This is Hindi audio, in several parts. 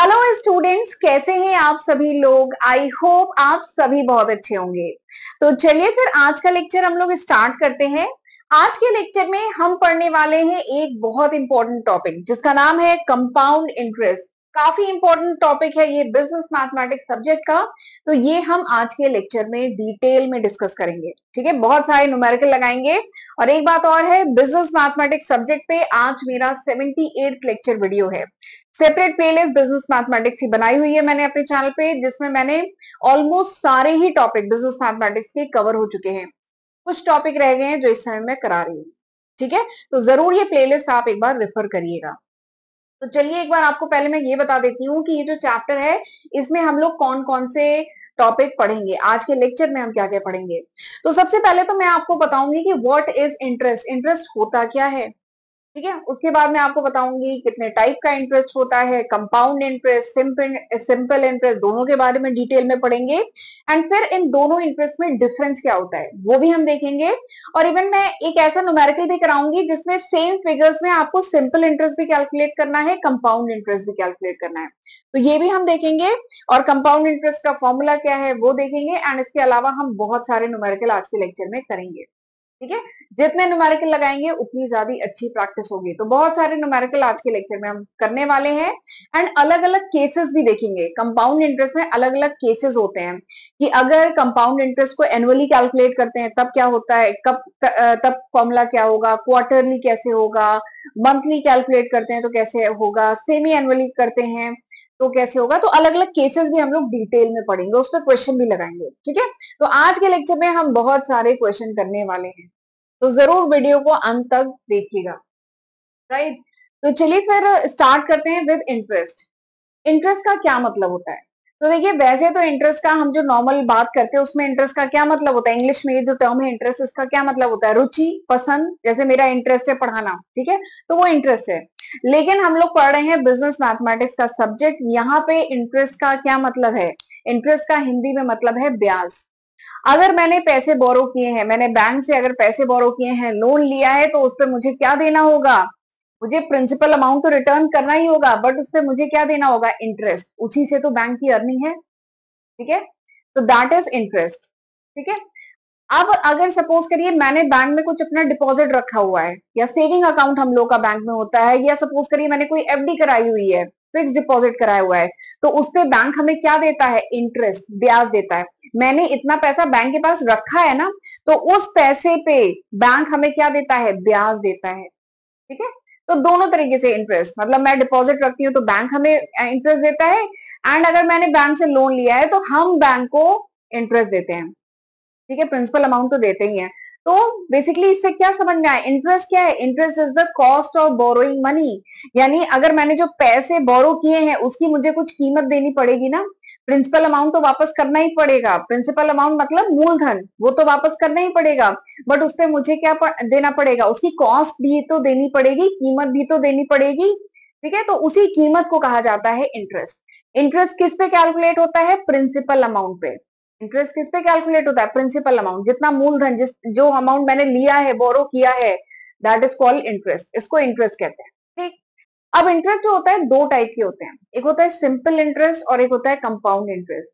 हेलो स्टूडेंट्स, कैसे हैं आप सभी लोग। आई होप आप सभी बहुत अच्छे होंगे। तो चलिए फिर आज का लेक्चर हम लोग स्टार्ट करते हैं। आज के लेक्चर में हम पढ़ने वाले हैं एक बहुत इंपॉर्टेंट टॉपिक जिसका नाम है कंपाउंड इंटरेस्ट। काफी इंपॉर्टेंट टॉपिक है ये बिजनेस मैथमेटिक्स सब्जेक्ट का। तो ये हम आज के लेक्चर में डिटेल में डिस्कस करेंगे। ठीक है, बहुत सारे न्यूमेरिकल लगाएंगे। और एक बात और है, बिजनेस मैथमेटिक्स सब्जेक्ट पे आज मेरा 78 लेक्चर वीडियो है। सेपरेट प्लेलिस्ट बिजनेस मैथमेटिक्स की बनाई हुई है मैंने अपने चैनल पे, जिसमें मैंने ऑलमोस्ट सारे ही टॉपिक बिजनेस मैथमेटिक्स के कवर हो चुके हैं। कुछ टॉपिक रह गए हैं जो इस समय मैं करा रही हूँ। ठीक है, तो जरूर ये प्लेलिस्ट आप एक बार रेफर करिएगा। तो चलिए एक बार आपको पहले मैं ये बता देती हूँ कि ये जो चैप्टर है इसमें हम लोग कौन कौन से टॉपिक पढ़ेंगे, आज के लेक्चर में हम क्या क्या पढ़ेंगे। तो सबसे पहले तो मैं आपको बताऊंगी कि व्हाट इज इंटरेस्ट, इंटरेस्ट होता क्या है। ठीक है, उसके बाद मैं आपको बताऊंगी कितने टाइप का इंटरेस्ट होता है, कंपाउंड इंटरेस्ट, सिंपल इंटरेस्ट, दोनों के बारे में डिटेल में पढ़ेंगे। एंड फिर इन दोनों इंटरेस्ट में डिफरेंस क्या होता है वो भी हम देखेंगे। और इवन मैं एक ऐसा न्यूमेरिकल भी कराऊंगी जिसमें सेम फिगर्स में आपको सिंपल इंटरेस्ट भी कैलकुलेट करना है, कंपाउंड इंटरेस्ट भी कैलकुलेट करना है। तो ये भी हम देखेंगे। और कंपाउंड इंटरेस्ट का फॉर्मूला क्या है वो देखेंगे। एंड इसके अलावा हम बहुत सारे न्यूमेरिकल आज के लेक्चर में करेंगे। ठीक है, जितने न्यूमेरिकल लगाएंगे उतनी ज्यादा अच्छी प्रैक्टिस होगी। तो बहुत सारे न्यूमेरिकल आज के लेक्चर में हम करने वाले हैं। एंड अलग अलग केसेस भी देखेंगे। कंपाउंड इंटरेस्ट में अलग अलग केसेस होते हैं कि अगर कंपाउंड इंटरेस्ट को एनुअली कैलकुलेट करते हैं तब क्या होता है, तब फॉर्मूला क्या होगा, क्वार्टरली कैसे होगा, मंथली कैलकुलेट करते हैं तो कैसे होगा, सेमी एनुअली करते हैं तो कैसे होगा। तो अलग अलग केसेस भी हम लोग डिटेल में पढ़ेंगे, उस पर क्वेश्चन भी लगाएंगे। ठीक है, तो आज के लेक्चर में हम बहुत सारे क्वेश्चन करने वाले हैं, तो जरूर वीडियो को अंत तक देखिएगा। राइट, तो चलिए फिर स्टार्ट करते हैं विद इंटरेस्ट। इंटरेस्ट का क्या मतलब होता है। तो देखिए, वैसे तो इंटरेस्ट का हम जो नॉर्मल बात करते हैं उसमें इंटरेस्ट का क्या मतलब होता है, इंग्लिश में ये जो टर्म है इंटरेस्ट, इसका क्या मतलब होता है, रुचि, पसंद। जैसे मेरा इंटरेस्ट है पढ़ाना, ठीक है, तो वो इंटरेस्ट है। लेकिन हम लोग पढ़ रहे हैं बिजनेस मैथमेटिक्स का सब्जेक्ट, यहाँ पे इंटरेस्ट का क्या मतलब है। इंटरेस्ट का हिंदी में मतलब है ब्याज। अगर मैंने पैसे बोरो किए हैं, मैंने बैंक से अगर पैसे बोरो किए हैं, लोन लिया है, तो उस पर मुझे क्या देना होगा, मुझे प्रिंसिपल अमाउंट तो रिटर्न करना ही होगा, बट उस पर मुझे क्या देना होगा, इंटरेस्ट। उसी से तो बैंक की अर्निंग है। ठीक है, तो दैट इज इंटरेस्ट। ठीक है, अब अगर सपोज करिए मैंने बैंक में कुछ अपना डिपॉजिट रखा हुआ है, या सेविंग अकाउंट हम लोग का बैंक में होता है, या सपोज करिए मैंने कोई एफडी कराई हुई है, फिक्स डिपॉजिट कराया हुआ है, तो उस पे बैंक हमें क्या देता है, इंटरेस्ट, ब्याज देता है। मैंने इतना पैसा बैंक के पास रखा है ना, तो उस पैसे पे बैंक हमें क्या देता है, ब्याज देता है। ठीक है, तो दोनों तरीके से इंटरेस्ट, मतलब मैं डिपॉजिट रखती हूँ तो बैंक हमें इंटरेस्ट देता है, एंड अगर मैंने बैंक से लोन लिया है तो हम बैंक को इंटरेस्ट देते हैं। ठीक है, प्रिंसिपल अमाउंट तो देते ही हैं। तो बेसिकली इससे क्या समझ में आया, इंटरेस्ट क्या है, interest is the cost of borrowing money. यानी अगर मैंने जो पैसे बोरो किए हैं उसकी मुझे कुछ कीमत देनी पड़ेगी ना। प्रिंसिपल अमाउंट तो वापस करना ही पड़ेगा, प्रिंसिपल अमाउंट मतलब मूलधन, वो तो वापस करना ही पड़ेगा, बट उस पर मुझे क्या देना पड़ेगा, उसकी कॉस्ट भी तो देनी पड़ेगी, कीमत भी तो देनी पड़ेगी। ठीक है, तो उसी कीमत को कहा जाता है इंटरेस्ट। इंटरेस्ट किस पे कैलकुलेट होता है, प्रिंसिपल अमाउंट पे। इंटरेस्ट किस पे कैलकुलेट होता है, प्रिंसिपल अमाउंट, जितना मूलधन, जो अमाउंट मैंने लिया है, बोरो किया है, दैट इज कॉल्ड इंटरेस्ट। इसको इंटरेस्ट कहते हैं। ठीक, अब इंटरेस्ट जो होता है दो टाइप के होते हैं, एक होता है सिंपल इंटरेस्ट और एक होता है कंपाउंड इंटरेस्ट।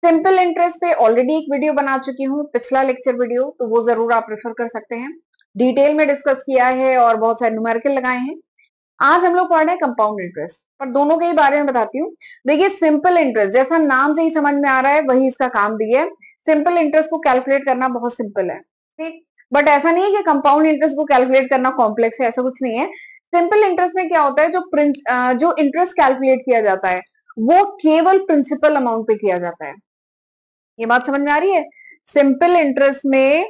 सिंपल इंटरेस्ट पे ऑलरेडी एक वीडियो बना चुकी हूँ, पिछला लेक्चर वीडियो, तो वो जरूर आप रेफर कर सकते हैं। डिटेल में डिस्कस किया है और बहुत सारे न्यूमेरिकल लगाए हैं। आज हम लोग पढ़ रहे हैं कंपाउंड इंटरेस्ट, पर दोनों के ही बारे में बताती हूँ। देखिए, सिंपल इंटरेस्ट जैसा नाम से ही समझ में आ रहा है वही इसका काम भी है। सिंपल इंटरेस्ट को कैलकुलेट करना बहुत सिंपल है। ठीक, बट ऐसा नहीं है कि कंपाउंड इंटरेस्ट को कैलकुलेट करना कॉम्प्लेक्स है, ऐसा कुछ नहीं है। सिंपल इंटरेस्ट में क्या होता है, जो इंटरेस्ट कैलकुलेट किया जाता है वो केवल प्रिंसिपल अमाउंट पे किया जाता है। ये बात समझ में आ रही है। सिंपल इंटरेस्ट में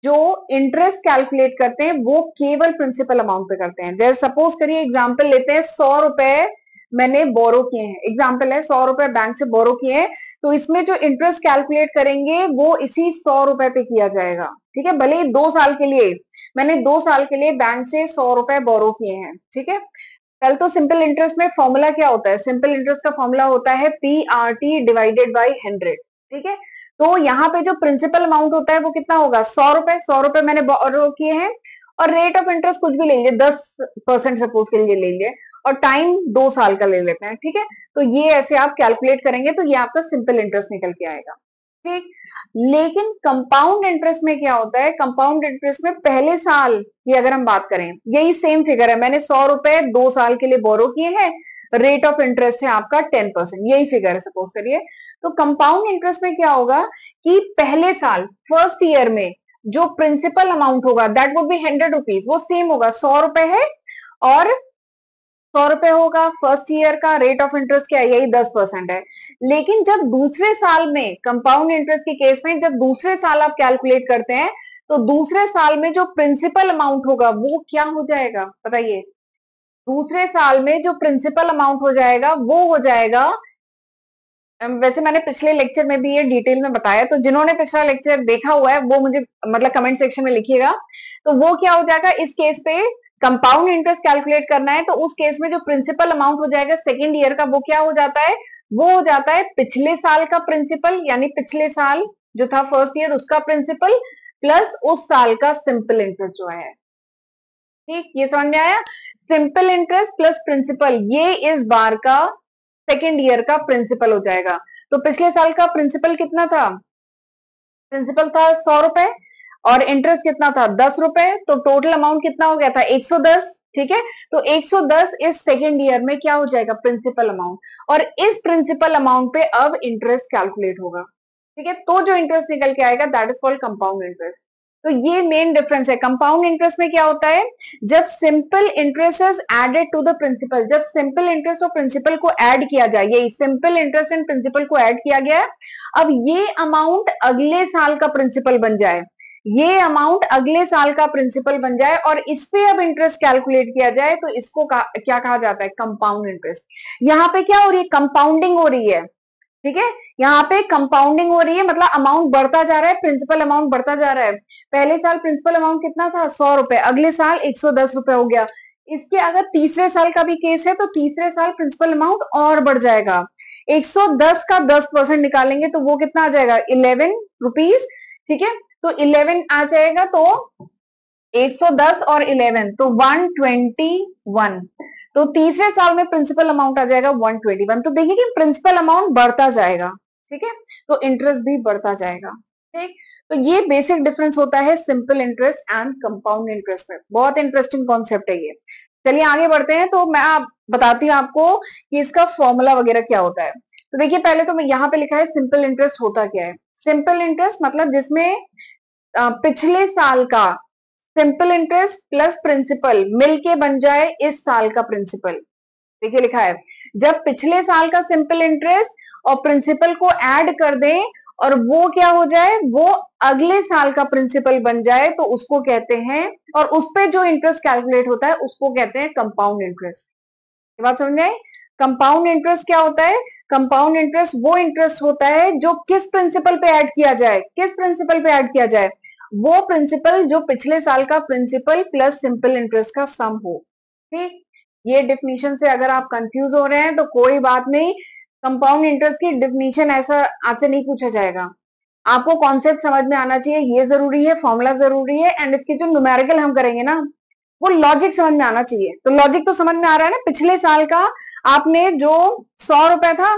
जो इंटरेस्ट कैलकुलेट करते हैं वो केवल प्रिंसिपल अमाउंट पे करते हैं। जैसे सपोज करिए एग्जांपल लेते हैं, 100 रुपए मैंने बोरो किए हैं, एग्जांपल है 100 रुपए बैंक से बोरो किए हैं, तो इसमें जो इंटरेस्ट कैलकुलेट करेंगे वो इसी 100 रुपए पे किया जाएगा। ठीक है, भले ही 2 साल के लिए, मैंने 2 साल के लिए बैंक से 100 रुपए बोरो किए हैं। ठीक है, कल तो सिंपल इंटरेस्ट में फॉर्मूला क्या होता है, सिंपल इंटरेस्ट का फॉर्मूला होता है PRT डिवाइडेड बाई 100। ठीक है, तो यहाँ पे जो प्रिंसिपल अमाउंट होता है वो कितना होगा, 100 रुपए। 100 रुपए मैंने बोरो किए हैं और रेट ऑफ इंटरेस्ट कुछ भी ले लीजिए, 10% सपोज के लिए ले लीजिए, और टाइम 2 साल का ले लेते हैं, ठीक है। तो ये ऐसे आप कैलकुलेट करेंगे तो ये आपका सिंपल इंटरेस्ट निकल के आएगा, ठीक। लेकिन कंपाउंड इंटरेस्ट में क्या होता है, कंपाउंड इंटरेस्ट में पहले साल की अगर हम बात करें, यही सेम फिगर है, मैंने 100 रुपए 2 साल के लिए बोरो किए हैं, रेट ऑफ इंटरेस्ट है आपका 10%, यही फिगर है सपोज करिए। तो कंपाउंड इंटरेस्ट में क्या होगा कि पहले साल फर्स्ट ईयर में जो प्रिंसिपल अमाउंट होगा दैट वुड बी 100 रुपीज, वो सेम होगा, 100 रुपए है और 100 रुपए होगा फर्स्ट ईयर का, रेट ऑफ इंटरेस्ट क्या है, यही 10% है। लेकिन जब दूसरे साल में, कंपाउंड इंटरेस्ट के केस में जब दूसरे साल आप कैलकुलेट करते हैं तो दूसरे साल में जो प्रिंसिपल अमाउंट होगा वो क्या हो जाएगा बताइए, दूसरे साल में जो प्रिंसिपल अमाउंट हो जाएगा वो हो जाएगा, वैसे मैंने पिछले लेक्चर में भी ये डिटेल में बताया, तो जिन्होंने पिछला लेक्चर देखा हुआ है वो मुझे मतलब कमेंट सेक्शन में लिखिएगा। तो वो क्या हो जाएगा, इस केस पे कंपाउंड इंटरेस्ट कैलकुलेट करना है तो उस केस में जो प्रिंसिपल अमाउंट हो जाएगा सेकेंड ईयर का, वो क्या हो जाता है, वो हो जाता है पिछले साल का प्रिंसिपल, यानी पिछले साल जो था फर्स्ट ईयर उसका प्रिंसिपल प्लस उस साल का सिंपल इंटरेस्ट जो है, ठीक। ये समझ में आया, सिंपल इंटरेस्ट प्लस प्रिंसिपल, ये इस बार का सेकेंड ईयर का प्रिंसिपल हो जाएगा। तो पिछले साल का प्रिंसिपल कितना था, प्रिंसिपल था 100 रुपए और इंटरेस्ट कितना था 10 रुपए, तो टोटल अमाउंट कितना हो गया था 110, ठीक है। तो 110 इस सेकेंड ईयर में क्या हो जाएगा, प्रिंसिपल अमाउंट, और इस प्रिंसिपल अमाउंट पे अब इंटरेस्ट कैलकुलेट होगा, ठीक है। तो जो इंटरेस्ट निकल के आएगा that is called compound interest. तो ये मेन डिफरेंस है, कंपाउंड इंटरेस्ट में क्या होता है, जब simple interest is added to the principal, जब सिंपल इंटरेस्ट और प्रिंसिपल को ऐड किया जाए, यही सिंपल इंटरेस्ट एंड प्रिंसिपल को ऐड किया गया है, अब ये अमाउंट अगले साल का प्रिंसिपल बन जाए, ये अमाउंट अगले साल का प्रिंसिपल बन जाए और इस पे अब इंटरेस्ट कैलकुलेट किया जाए तो इसको क्या कहा जाता है, कंपाउंड इंटरेस्ट। यहां पे क्या हो रही है, कंपाउंडिंग हो रही है, ठीक है। यहाँ पे कंपाउंडिंग हो रही है, मतलब अमाउंट बढ़ता जा रहा है, प्रिंसिपल अमाउंट बढ़ता जा रहा है। पहले साल प्रिंसिपल अमाउंट कितना था 100 रुपए, अगले साल 110 रुपए हो गया। इसके अगर तीसरे साल का भी केस है तो तीसरे साल प्रिंसिपल अमाउंट और बढ़ जाएगा, 110 का 10% निकालेंगे तो वो कितना आ जाएगा 11 रुपीज, ठीक है। तो 11 आ जाएगा, तो 110 और 11 तो 121, तो तीसरे साल में प्रिंसिपल अमाउंट आ जाएगा 121। तो देखिए कि प्रिंसिपल अमाउंट बढ़ता जाएगा, ठीक है, तो इंटरेस्ट भी बढ़ता जाएगा, ठीक। तो ये बेसिक डिफरेंस होता है simple interest and compound interest में, बहुत इंटरेस्टिंग कॉन्सेप्ट है ये। चलिए आगे बढ़ते हैं, तो मैं बताती हूँ आपको कि इसका फॉर्मूला वगैरह क्या होता है। तो देखिए पहले तो मैं यहाँ पे लिखा है सिंपल इंटरेस्ट होता क्या है, सिंपल इंटरेस्ट मतलब जिसमें पिछले साल का सिंपल इंटरेस्ट प्लस प्रिंसिपल मिलके बन जाए इस साल का प्रिंसिपल। देखिए लिखा है, जब पिछले साल का सिंपल इंटरेस्ट और प्रिंसिपल को ऐड कर दें और वो क्या हो जाए, वो अगले साल का प्रिंसिपल बन जाए तो उसको कहते हैं, और उस पे जो इंटरेस्ट कैलकुलेट होता है उसको कहते हैं कंपाउंड इंटरेस्ट। ये बात समझ में आई। कंपाउंड इंटरेस्ट क्या होता है, कंपाउंड इंटरेस्ट वो इंटरेस्ट होता है जो किस प्रिंसिपल पे ऐड किया जाए, किस प्रिंसिपल पे ऐड किया जाए, वो प्रिंसिपल जो पिछले साल का प्रिंसिपल प्लस सिंपल इंटरेस्ट का सम हो, ठीक। ये डिफिनीशन से अगर आप कंफ्यूज हो रहे हैं तो कोई बात नहीं, कंपाउंड इंटरेस्ट की डिफिनीशन ऐसा आपसे नहीं पूछा जाएगा, आपको कॉन्सेप्ट समझ में आना चाहिए, ये जरूरी है, फॉर्मूला जरूरी है, एंड इसके जो न्यूमेरिकल हम करेंगे ना वो लॉजिक समझ में आना चाहिए। तो लॉजिक तो समझ में आ रहा है ना, पिछले साल का आपने जो 100 रुपए था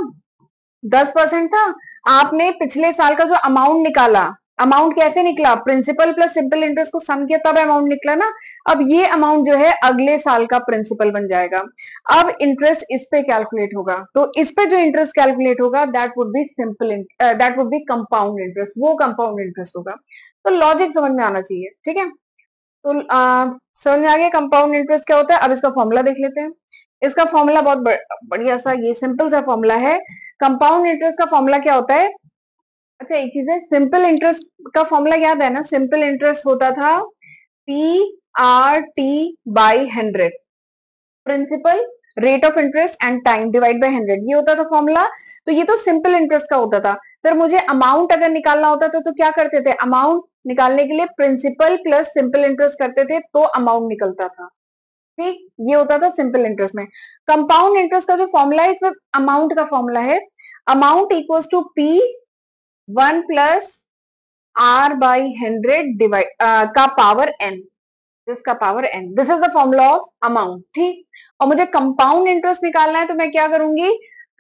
10% था, आपने पिछले साल का जो अमाउंट निकाला, अमाउंट कैसे निकला, प्रिंसिपल प्लस सिंपल इंटरेस्ट को सम किया तब अमाउंट निकला ना, अब ये अमाउंट जो है अगले साल का प्रिंसिपल बन जाएगा। अब इंटरेस्ट इस पे कैलकुलेट होगा, तो इस पे जो इंटरेस्ट कैलकुलेट होगा that would be that would be compound interest, वो कंपाउंड इंटरेस्ट होगा। तो लॉजिक समझ में आना चाहिए, ठीक है। तो समझ में आ गया कंपाउंड इंटरेस्ट क्या होता है। अब इसका फॉर्मूला देख लेते हैं। इसका फॉर्मूला बहुत बढ़िया सा, ये सिंपल सा फॉर्मूला है। कंपाउंड इंटरेस्ट का फॉर्मूला क्या होता है, अच्छा एक चीज है, सिंपल इंटरेस्ट का फॉर्मूला याद है ना, सिंपल इंटरेस्ट होता था PRT by 100, principal rate of interest and time divide by 100, ये होता था फॉर्मूला। तो ये तो सिंपल इंटरेस्ट का होता था। फिर मुझे अमाउंट अगर निकालना होता था तो क्या करते थे, अमाउंट निकालने के लिए प्रिंसिपल प्लस सिंपल इंटरेस्ट करते थे तो अमाउंट निकलता था, ठीक। ये होता था सिंपल इंटरेस्ट में। कंपाउंड इंटरेस्ट का जो फॉर्मूला है इसमें अमाउंट का फॉर्मूला है, amount equals to P1 plus R by 100 divide का पावर N, जिसका power n, this is the formula of amount, ठीक। और मुझे कंपाउंड इंटरेस्ट निकालना है तो मैं क्या करूंगी,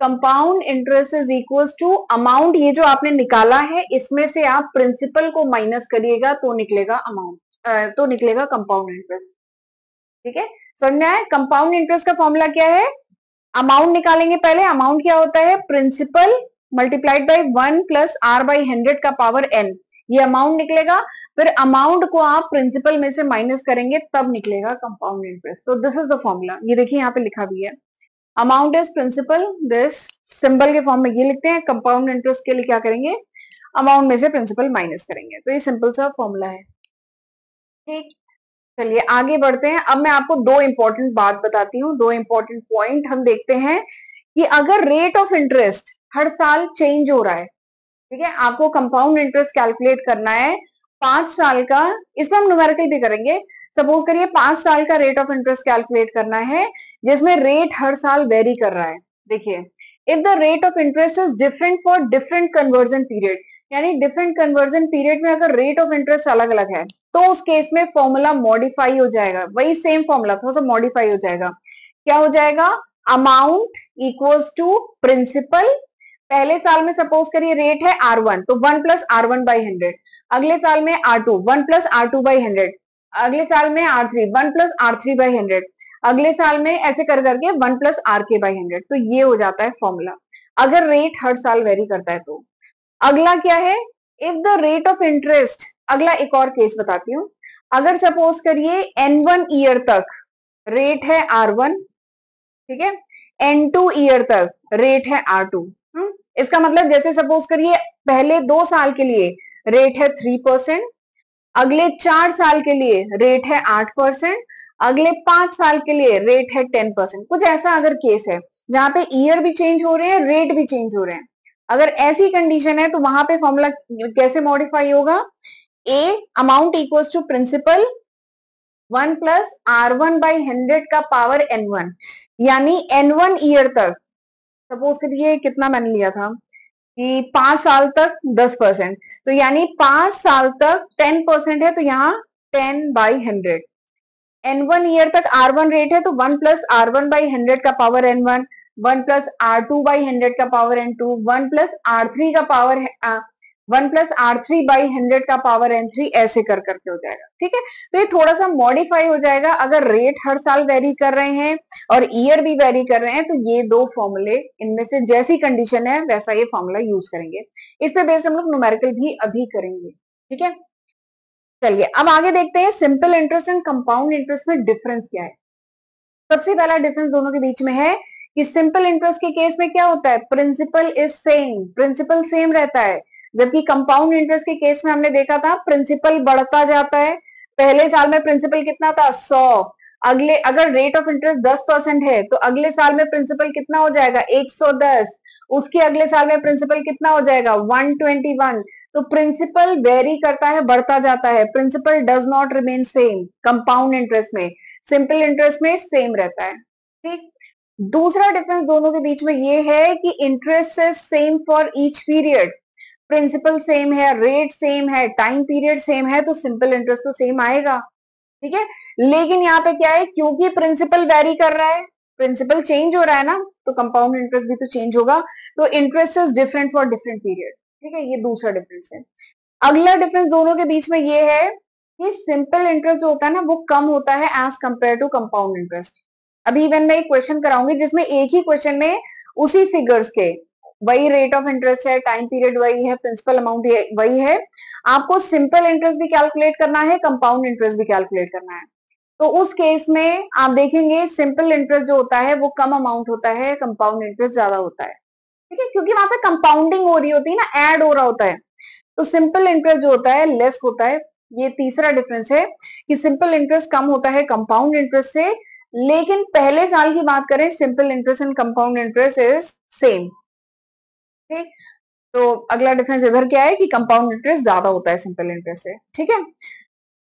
compound interest is equals to amount, ये जो आपने निकाला है इसमें से आप प्रिंसिपल को माइनस करिएगा तो निकलेगा अमाउंट, तो निकलेगा कंपाउंड इंटरेस्ट, ठीक है। समझ में आया? कंपाउंड इंटरेस्ट का फॉर्मूला क्या है, अमाउंट निकालेंगे पहले, अमाउंट क्या होता है, principal multiplied by 1 plus R by 100 का पावर n, ये अमाउंट निकलेगा। फिर अमाउंट को आप प्रिंसिपल में से माइनस करेंगे तब निकलेगा कंपाउंड इंटरेस्ट। तो दिस इज द फॉर्मूला, ये देखिए यहाँ पे लिखा भी है, amount is principal, this symbol के फॉर्म में ये लिखते हैं। कंपाउंड इंटरेस्ट के लिए क्या करेंगे, अमाउंट में से प्रिंसिपल माइनस करेंगे। तो ये सिंपल सा फॉर्मूला है, ठीक। चलिए आगे बढ़ते हैं। अब मैं आपको दो इंपॉर्टेंट बात बताती हूँ, दो इंपॉर्टेंट पॉइंट हम देखते हैं कि अगर रेट ऑफ इंटरेस्ट हर साल चेंज हो रहा है, ठीक है, आपको कंपाउंड इंटरेस्ट कैलकुलेट करना है 5 साल का, इसमें हम न्यूमेरिकल भी करेंगे। सपोज करिए 5 साल का रेट ऑफ इंटरेस्ट कैलकुलेट करना है जिसमें रेट हर साल वेरी कर रहा है। देखिए, if the rate of interest is different for different conversion period, यानी डिफरेंट कन्वर्जन पीरियड में अगर रेट ऑफ इंटरेस्ट अलग अलग है तो उस केस में फॉर्मूला मॉडिफाई हो जाएगा, वही सेम फॉर्मूला थोड़ा सा मॉडिफाई हो जाएगा। क्या हो जाएगा, अमाउंट इक्वल्स टू प्रिंसिपल, पहले साल में सपोज करिए रेट है R1 तो 1 प्लस R1 बाई 100, अगले साल में R2 1 प्लस R2 बाई 100, अगले साल में R3 1 प्लस R3 बाई 100, अगले साल में ऐसे कर करके 1 प्लस RK बाई 100। तो ये हो जाता है फॉर्मूला अगर रेट हर साल वेरी करता है तो। अगला क्या है, if the rate of interest, अगला एक और केस बताती हूँ। अगर सपोज करिए N1 ईयर तक रेट है R1, ठीक है, N2 ईयर तक रेट है R2। इसका मतलब जैसे सपोज करिए पहले 2 साल के लिए रेट है 3%, अगले 4 साल के लिए रेट है 8%, अगले 5 साल के लिए रेट है 10%। कुछ ऐसा अगर केस है जहां पे ईयर भी चेंज हो रहे हैं, रेट भी चेंज हो रहे हैं, अगर ऐसी कंडीशन है तो वहां पे फॉर्मूला कैसे मॉडिफाई होगा, A amount equals to principal 1 plus R1 by 100 का पावर N1, यानी N1 ईयर तक, सपोज करिए कितना मैंने लिया था कि 5 साल तक 10%, तो यानी 5 साल तक 10% है तो यहाँ 10 बाई 100। N1 ईयर तक R1 रेट है तो 1 प्लस R1 बाई 100 का power N1, 1 plus R2 by 100 का पावर N2, 1 प्लस R3 का पावर 1 प्लस R3 बाई 100 का पावर N3, ऐसे कर करके हो जाएगा, ठीक है। तो ये थोड़ा सा मॉडिफाई हो जाएगा अगर रेट हर साल वेरी कर रहे हैं और ईयर भी वेरी कर रहे हैं, तो ये दो फॉर्मूले इनमें से जैसी कंडीशन है वैसा ये फॉर्मूला यूज करेंगे। इस पे बेस्ड हम लोग न्यूमेरिकल भी अभी करेंगे, ठीक है। चलिए अब आगे देखते हैं simple interest and compound interest में डिफरेंस क्या है। सबसे पहला डिफरेंस दोनों के बीच में है कि सिंपल इंटरेस्ट के केस में क्या होता है, principal is same, principal same रहता है, जबकि कंपाउंड इंटरेस्ट के केस में हमने देखा था प्रिंसिपल बढ़ता जाता है। पहले साल में प्रिंसिपल कितना था 100, अगले अगर रेट ऑफ इंटरेस्ट 10% है तो अगले साल में प्रिंसिपल कितना हो जाएगा 110, उसके अगले साल में प्रिंसिपल कितना हो जाएगा 121। तो प्रिंसिपल वेरी करता है, बढ़ता जाता है, principal does not remain same compound interest में, सिंपल इंटरेस्ट में सेम रहता है, ठीक। दूसरा डिफरेंस दोनों के बीच में ये है कि interest is same for each period, principal same है, रेट सेम है, टाइम पीरियड सेम है, तो सिंपल इंटरेस्ट तो सेम आएगा, ठीक है। लेकिन यहाँ पे क्या है, क्योंकि प्रिंसिपल वेरी कर रहा है, प्रिंसिपल चेंज हो रहा है ना, तो कंपाउंड इंटरेस्ट भी तो चेंज होगा, तो interest is different for different period, ठीक है। ये दूसरा डिफरेंस है। अगला डिफरेंस दोनों के बीच में ये है कि सिंपल इंटरेस्ट जो होता है ना वो कम होता है as compare to compound interest. अभी इवन मैं एक क्वेश्चन कराऊंगी जिसमें एक ही क्वेश्चन में उसी फिगर्स के, वही रेट ऑफ इंटरेस्ट है, टाइम पीरियड वही है, प्रिंसिपल अमाउंट वही है, आपको सिंपल इंटरेस्ट भी कैलकुलेट करना है, कंपाउंड इंटरेस्ट भी कैलकुलेट करना है। तो उस केस में आप देखेंगे सिंपल इंटरेस्ट जो होता है वो कम अमाउंट होता है, कंपाउंड इंटरेस्ट ज्यादा होता है, ठीक है, क्योंकि वहां पे कंपाउंडिंग हो रही होती है ना, ऐड हो रहा होता है, तो सिंपल इंटरेस्ट जो होता है लेस होता है। ये तीसरा डिफरेंस है कि सिंपल इंटरेस्ट कम होता है कंपाउंड इंटरेस्ट से, लेकिन पहले साल की बात करें simple interest and compound interest is same, ठीक। तो अगला डिफरेंस इधर क्या है कि कंपाउंड इंटरेस्ट ज्यादा होता है सिंपल इंटरेस्ट से, ठीक है।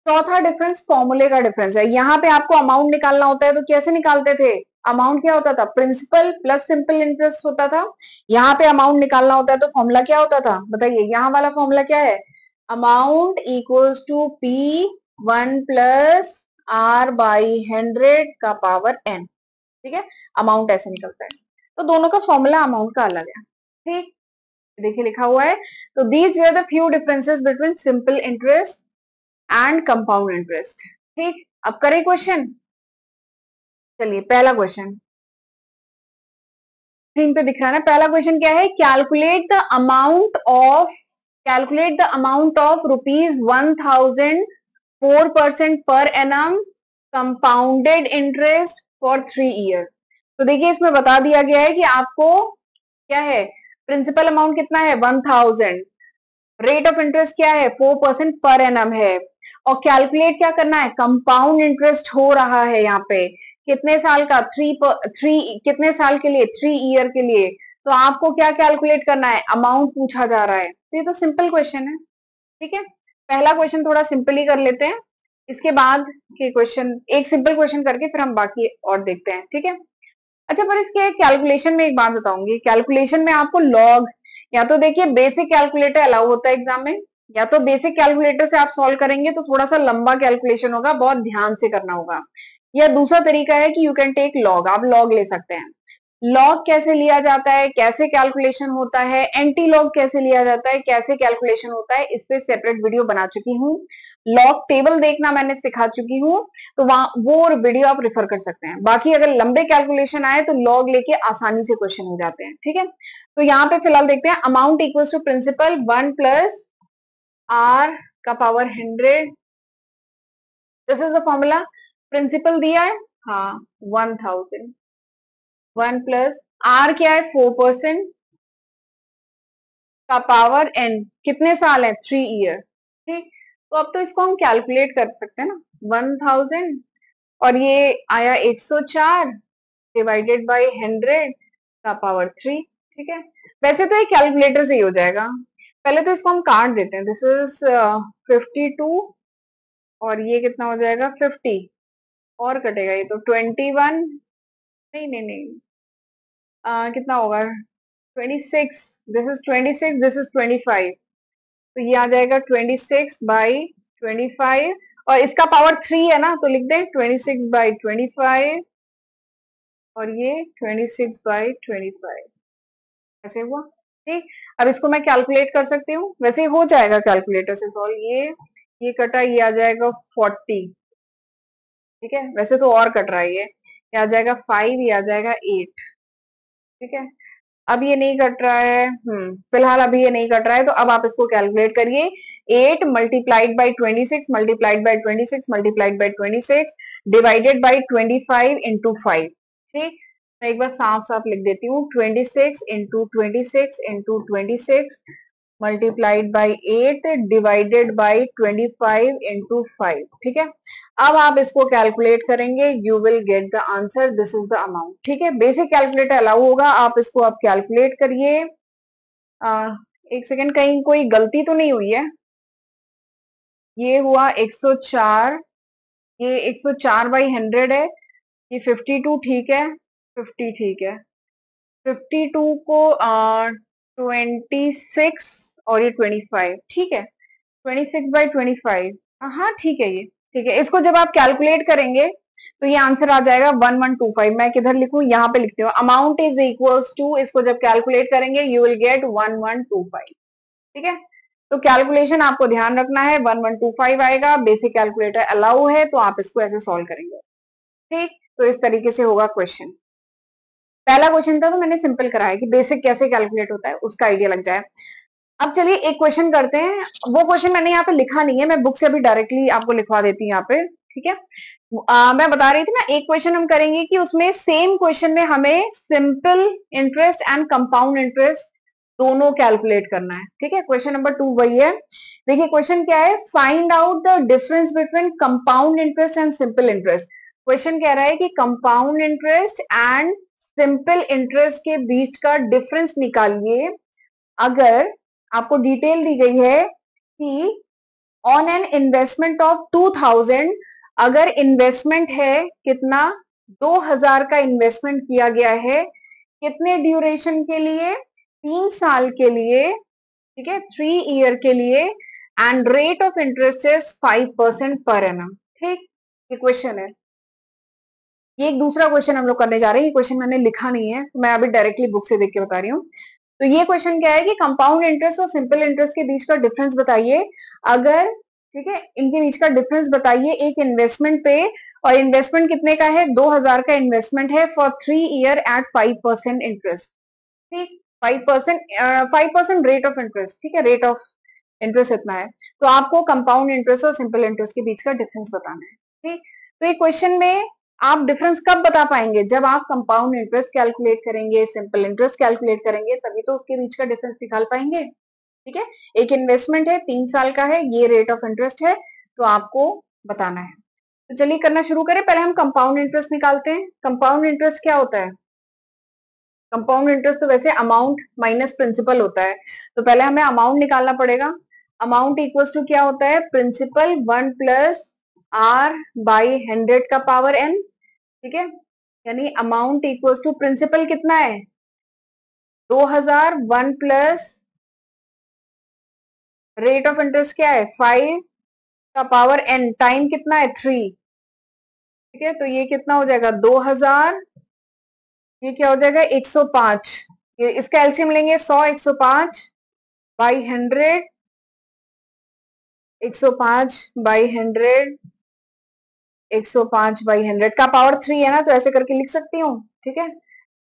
चौथा डिफरेंस फॉर्मूले का डिफरेंस है। यहाँ पे आपको अमाउंट निकालना होता है तो कैसे निकालते थे, अमाउंट क्या होता था, प्रिंसिपल प्लस सिंपल इंटरेस्ट होता था। यहाँ पे अमाउंट निकालना होता है तो फॉर्मूला क्या होता था बताइए, यहाँ वाला फॉर्मूला क्या है, amount equals to P1 plus r by 100 का पावर n, ठीक है, अमाउंट ऐसे निकलता है। तो दोनों का फॉर्मूला अमाउंट का अलग है, ठीक, देखिए लिखा हुआ है। तो these were the few differences between simple interest and compound interest, ठीक। अब करें क्वेश्चन, चलिए पहला क्वेश्चन स्क्रीन पे दिख रहा है ना। पहला क्वेश्चन क्या है, calculate the amount of ₹1000 4% per annum compounded interest for 3 year. तो देखिए इसमें बता दिया गया है कि आपको क्या है, प्रिंसिपल अमाउंट कितना है 1000, रेट ऑफ इंटरेस्ट क्या है 4% पर एनम है, और कैलकुलेट क्या करना है, कंपाउंड इंटरेस्ट हो रहा है यहाँ पे कितने साल का, कितने साल के लिए, 3 ईयर के लिए। तो आपको क्या कैलकुलेट करना है, अमाउंट पूछा जा रहा है। तो ये तो सिंपल क्वेश्चन है, ठीक है। पहला क्वेश्चन थोड़ा सिंपल ही कर लेते हैं, इसके बाद के क्वेश्चन एक सिंपल क्वेश्चन करके फिर हम बाकी और देखते हैं, ठीक है। अच्छा, पर इसके कैलकुलेशन में एक बात बताऊंगी, कैलकुलेशन में आपको लॉग, या तो देखिए बेसिक कैलकुलेटर अलाउ होता है एग्जाम में, या तो बेसिक कैलकुलेटर से आप सॉल्व करेंगे तो थोड़ा सा लंबा कैलकुलेशन होगा, बहुत ध्यान से करना होगा। या दूसरा तरीका है कि यू कैन टेक लॉग, आप लॉग ले सकते हैं। लॉग कैसे लिया जाता है, कैसे कैलकुलेशन होता है, एंटी लॉग कैसे लिया जाता है, कैसे कैलकुलेशन होता है, इस पे सेपरेट वीडियो बना चुकी हूँ। लॉग टेबल देखना मैंने सिखा चुकी हूँ, तो वहां वो वीडियो आप रेफर कर सकते हैं। बाकी अगर लंबे कैलकुलेशन आए तो लॉग लेके आसानी से क्वेश्चन हो जाते हैं, ठीक है। तो यहाँ पे फिलहाल देखते हैं, amount equal to principal 1 plus R का power 100, this is the formula. Principal दिया है, हाँ 1000, 1 प्लस आर क्या है 4% का पावर एन, कितने साल है 3 ईयर, ठीक। तो अब तो इसको हम कैलकुलेट कर सकते हैं ना, 1000 और ये आया 104 डिवाइडेड बाय 100 का पावर 3, ठीक है। वैसे तो ये कैलकुलेटर से ही हो जाएगा, पहले तो इसको हम काट देते हैं, दिस इज 52 और ये कितना हो जाएगा 50, और कटेगा ये तो 21, नहीं नहीं नहीं, कितना होगा 26, दिस इज 26, दिस इज 25, तो ये आ जाएगा 26 बाई 25, और इसका पावर 3 है ना, तो लिख दें 26 बाई 25 और ये 26 बाई 25, ऐसे हुआ, ठीक। अब इसको मैं कैलकुलेट कर सकती हूँ, वैसे हो जाएगा कैलकुलेटर से सॉल्व, ये कटा, ये आ जाएगा 40, ठीक है। वैसे तो और कट रहा है, ये आ जाएगा 5, ये आ जाएगा 8, ठीक है। अब ये नहीं कट रहा है, फिलहाल अभी ये नहीं कट रहा है, तो अब आप इसको कैलकुलेट करिए, 8 multiplied by 26 multiplied by 26 multiplied by 26 divided by 25 into 5, ठीक। मैं एक बार साफ साफ लिख देती हूँ, 26 into 26 into 26 multiplied by 8 divided by 25 into 5, ठीक है। अब आप इसको कैलकुलेट करेंगे, you will get the answer, this is the amount, ठीक है। बेसिक कैलकुलेटर अलाउ होगा, आप इसको आप कैलकुलेट करिए। एक सेकेंड, कहीं कोई गलती तो नहीं हुई है, ये हुआ 104, ये 104 बाई 100 है, ये 52 ठीक है, 50 ठीक है, 52 को 26 और ये 25, ठीक है, 26 बाई 25, हाँ ठीक है, ये ठीक है। इसको जब आप कैलकुलेट करेंगे तो ये आंसर आ जाएगा 1125, मैं किधर लिखूं, यहाँ पे लिखते हो, अमाउंट इज इक्वल्स टू, इसको जब कैलकुलेट करेंगे यू विल गेट 1125, ठीक है। तो कैलकुलेशन आपको ध्यान रखना है, 1125 आएगा, बेसिक कैलकुलेटर अलाउ है, तो आप इसको ऐसे सॉल्व करेंगे, ठीक। तो इस तरीके से होगा क्वेश्चन। पहला क्वेश्चन था तो मैंने सिंपल कराया कि बेसिक कैसे कैलकुलेट होता है, उसका आइडिया लग जाए। अब चलिए एक क्वेश्चन करते हैं, वो क्वेश्चन मैंने यहाँ पे लिखा नहीं है, मैं बुक से अभी डायरेक्टली आपको लिखवा देती हूँ यहाँ पे, ठीक है। मैं बता रही थी ना, एक क्वेश्चन हम करेंगे कि उसमें सेम क्वेश्चन में हमें simple interest and compound interest दोनों कैलकुलेट करना है, ठीक है। क्वेश्चन नंबर 2 वही है, देखिए क्वेश्चन क्या है, find out the difference between compound interest and simple interest. Question कह रहा है कि compound interest and simple interest के बीच का डिफरेंस निकालिए। अगर आपको डिटेल दी गई है कि ऑन एन इन्वेस्टमेंट ऑफ 2000, अगर इन्वेस्टमेंट है कितना, 2000 का इन्वेस्टमेंट किया गया है, कितने ड्यूरेशन के लिए, 3 साल के लिए, ठीक है, 3 ईयर के लिए, and rate of interest is 5% per annum, ठीक। ये क्वेश्चन है, ये एक दूसरा क्वेश्चन हम लोग करने जा रहे हैं। ये क्वेश्चन मैंने लिखा नहीं है, मैं अभी डायरेक्टली बुक से देख के बता रही हूँ। तो ये क्वेश्चन क्या है कि कंपाउंड इंटरेस्ट और सिंपल इंटरेस्ट के बीच का डिफरेंस बताइए। अगर ठीक है, इनके बीच का डिफरेंस बताइए एक इन्वेस्टमेंट पे, और इन्वेस्टमेंट कितने का है, 2000 का इन्वेस्टमेंट है फॉर 3 ईयर एट 5% इंटरेस्ट। ठीक, 5% रेट ऑफ इंटरेस्ट, ठीक है, रेट ऑफ इंटरेस्ट इतना है। तो आपको कंपाउंड इंटरेस्ट और सिंपल इंटरेस्ट के बीच का डिफरेंस बताना है। ठीक, तो ये क्वेश्चन में आप डिफरेंस कब बता पाएंगे, जब आप कंपाउंड इंटरेस्ट कैलकुलेट करेंगे, सिंपल इंटरेस्ट कैलकुलेट करेंगे, तभी तो उसके बीच का डिफरेंस निकाल पाएंगे। ठीक है, एक इन्वेस्टमेंट है 3 साल का है, ये रेट ऑफ इंटरेस्ट है, तो आपको बताना है। तो चलिए करना शुरू करें। पहले हम कंपाउंड इंटरेस्ट निकालते हैं। कंपाउंड इंटरेस्ट क्या होता है? कंपाउंड इंटरेस्ट तो वैसे अमाउंट माइनस प्रिंसिपल होता है, तो पहले हमें अमाउंट निकालना पड़ेगा। अमाउंट इक्वल्स टू क्या होता है, प्रिंसिपल 1 प्लस आर बाई 100 का पावर एन। ठीक है, यानी अमाउंट इक्वल्स टू प्रिंसिपल कितना है 2000, 1 प्लस रेट ऑफ इंटरेस्ट क्या है 5 का पावर एन, टाइम कितना है 3। ठीक है, तो ये कितना हो जाएगा 2000, ये क्या हो जाएगा 105। ये इसका एलसीएम लेंगे 100, 105 बाई 100, 105 बाई 100, 105 बाई 100 का पावर 3 है ना, तो ऐसे करके लिख सकती हूँ। ठीक है,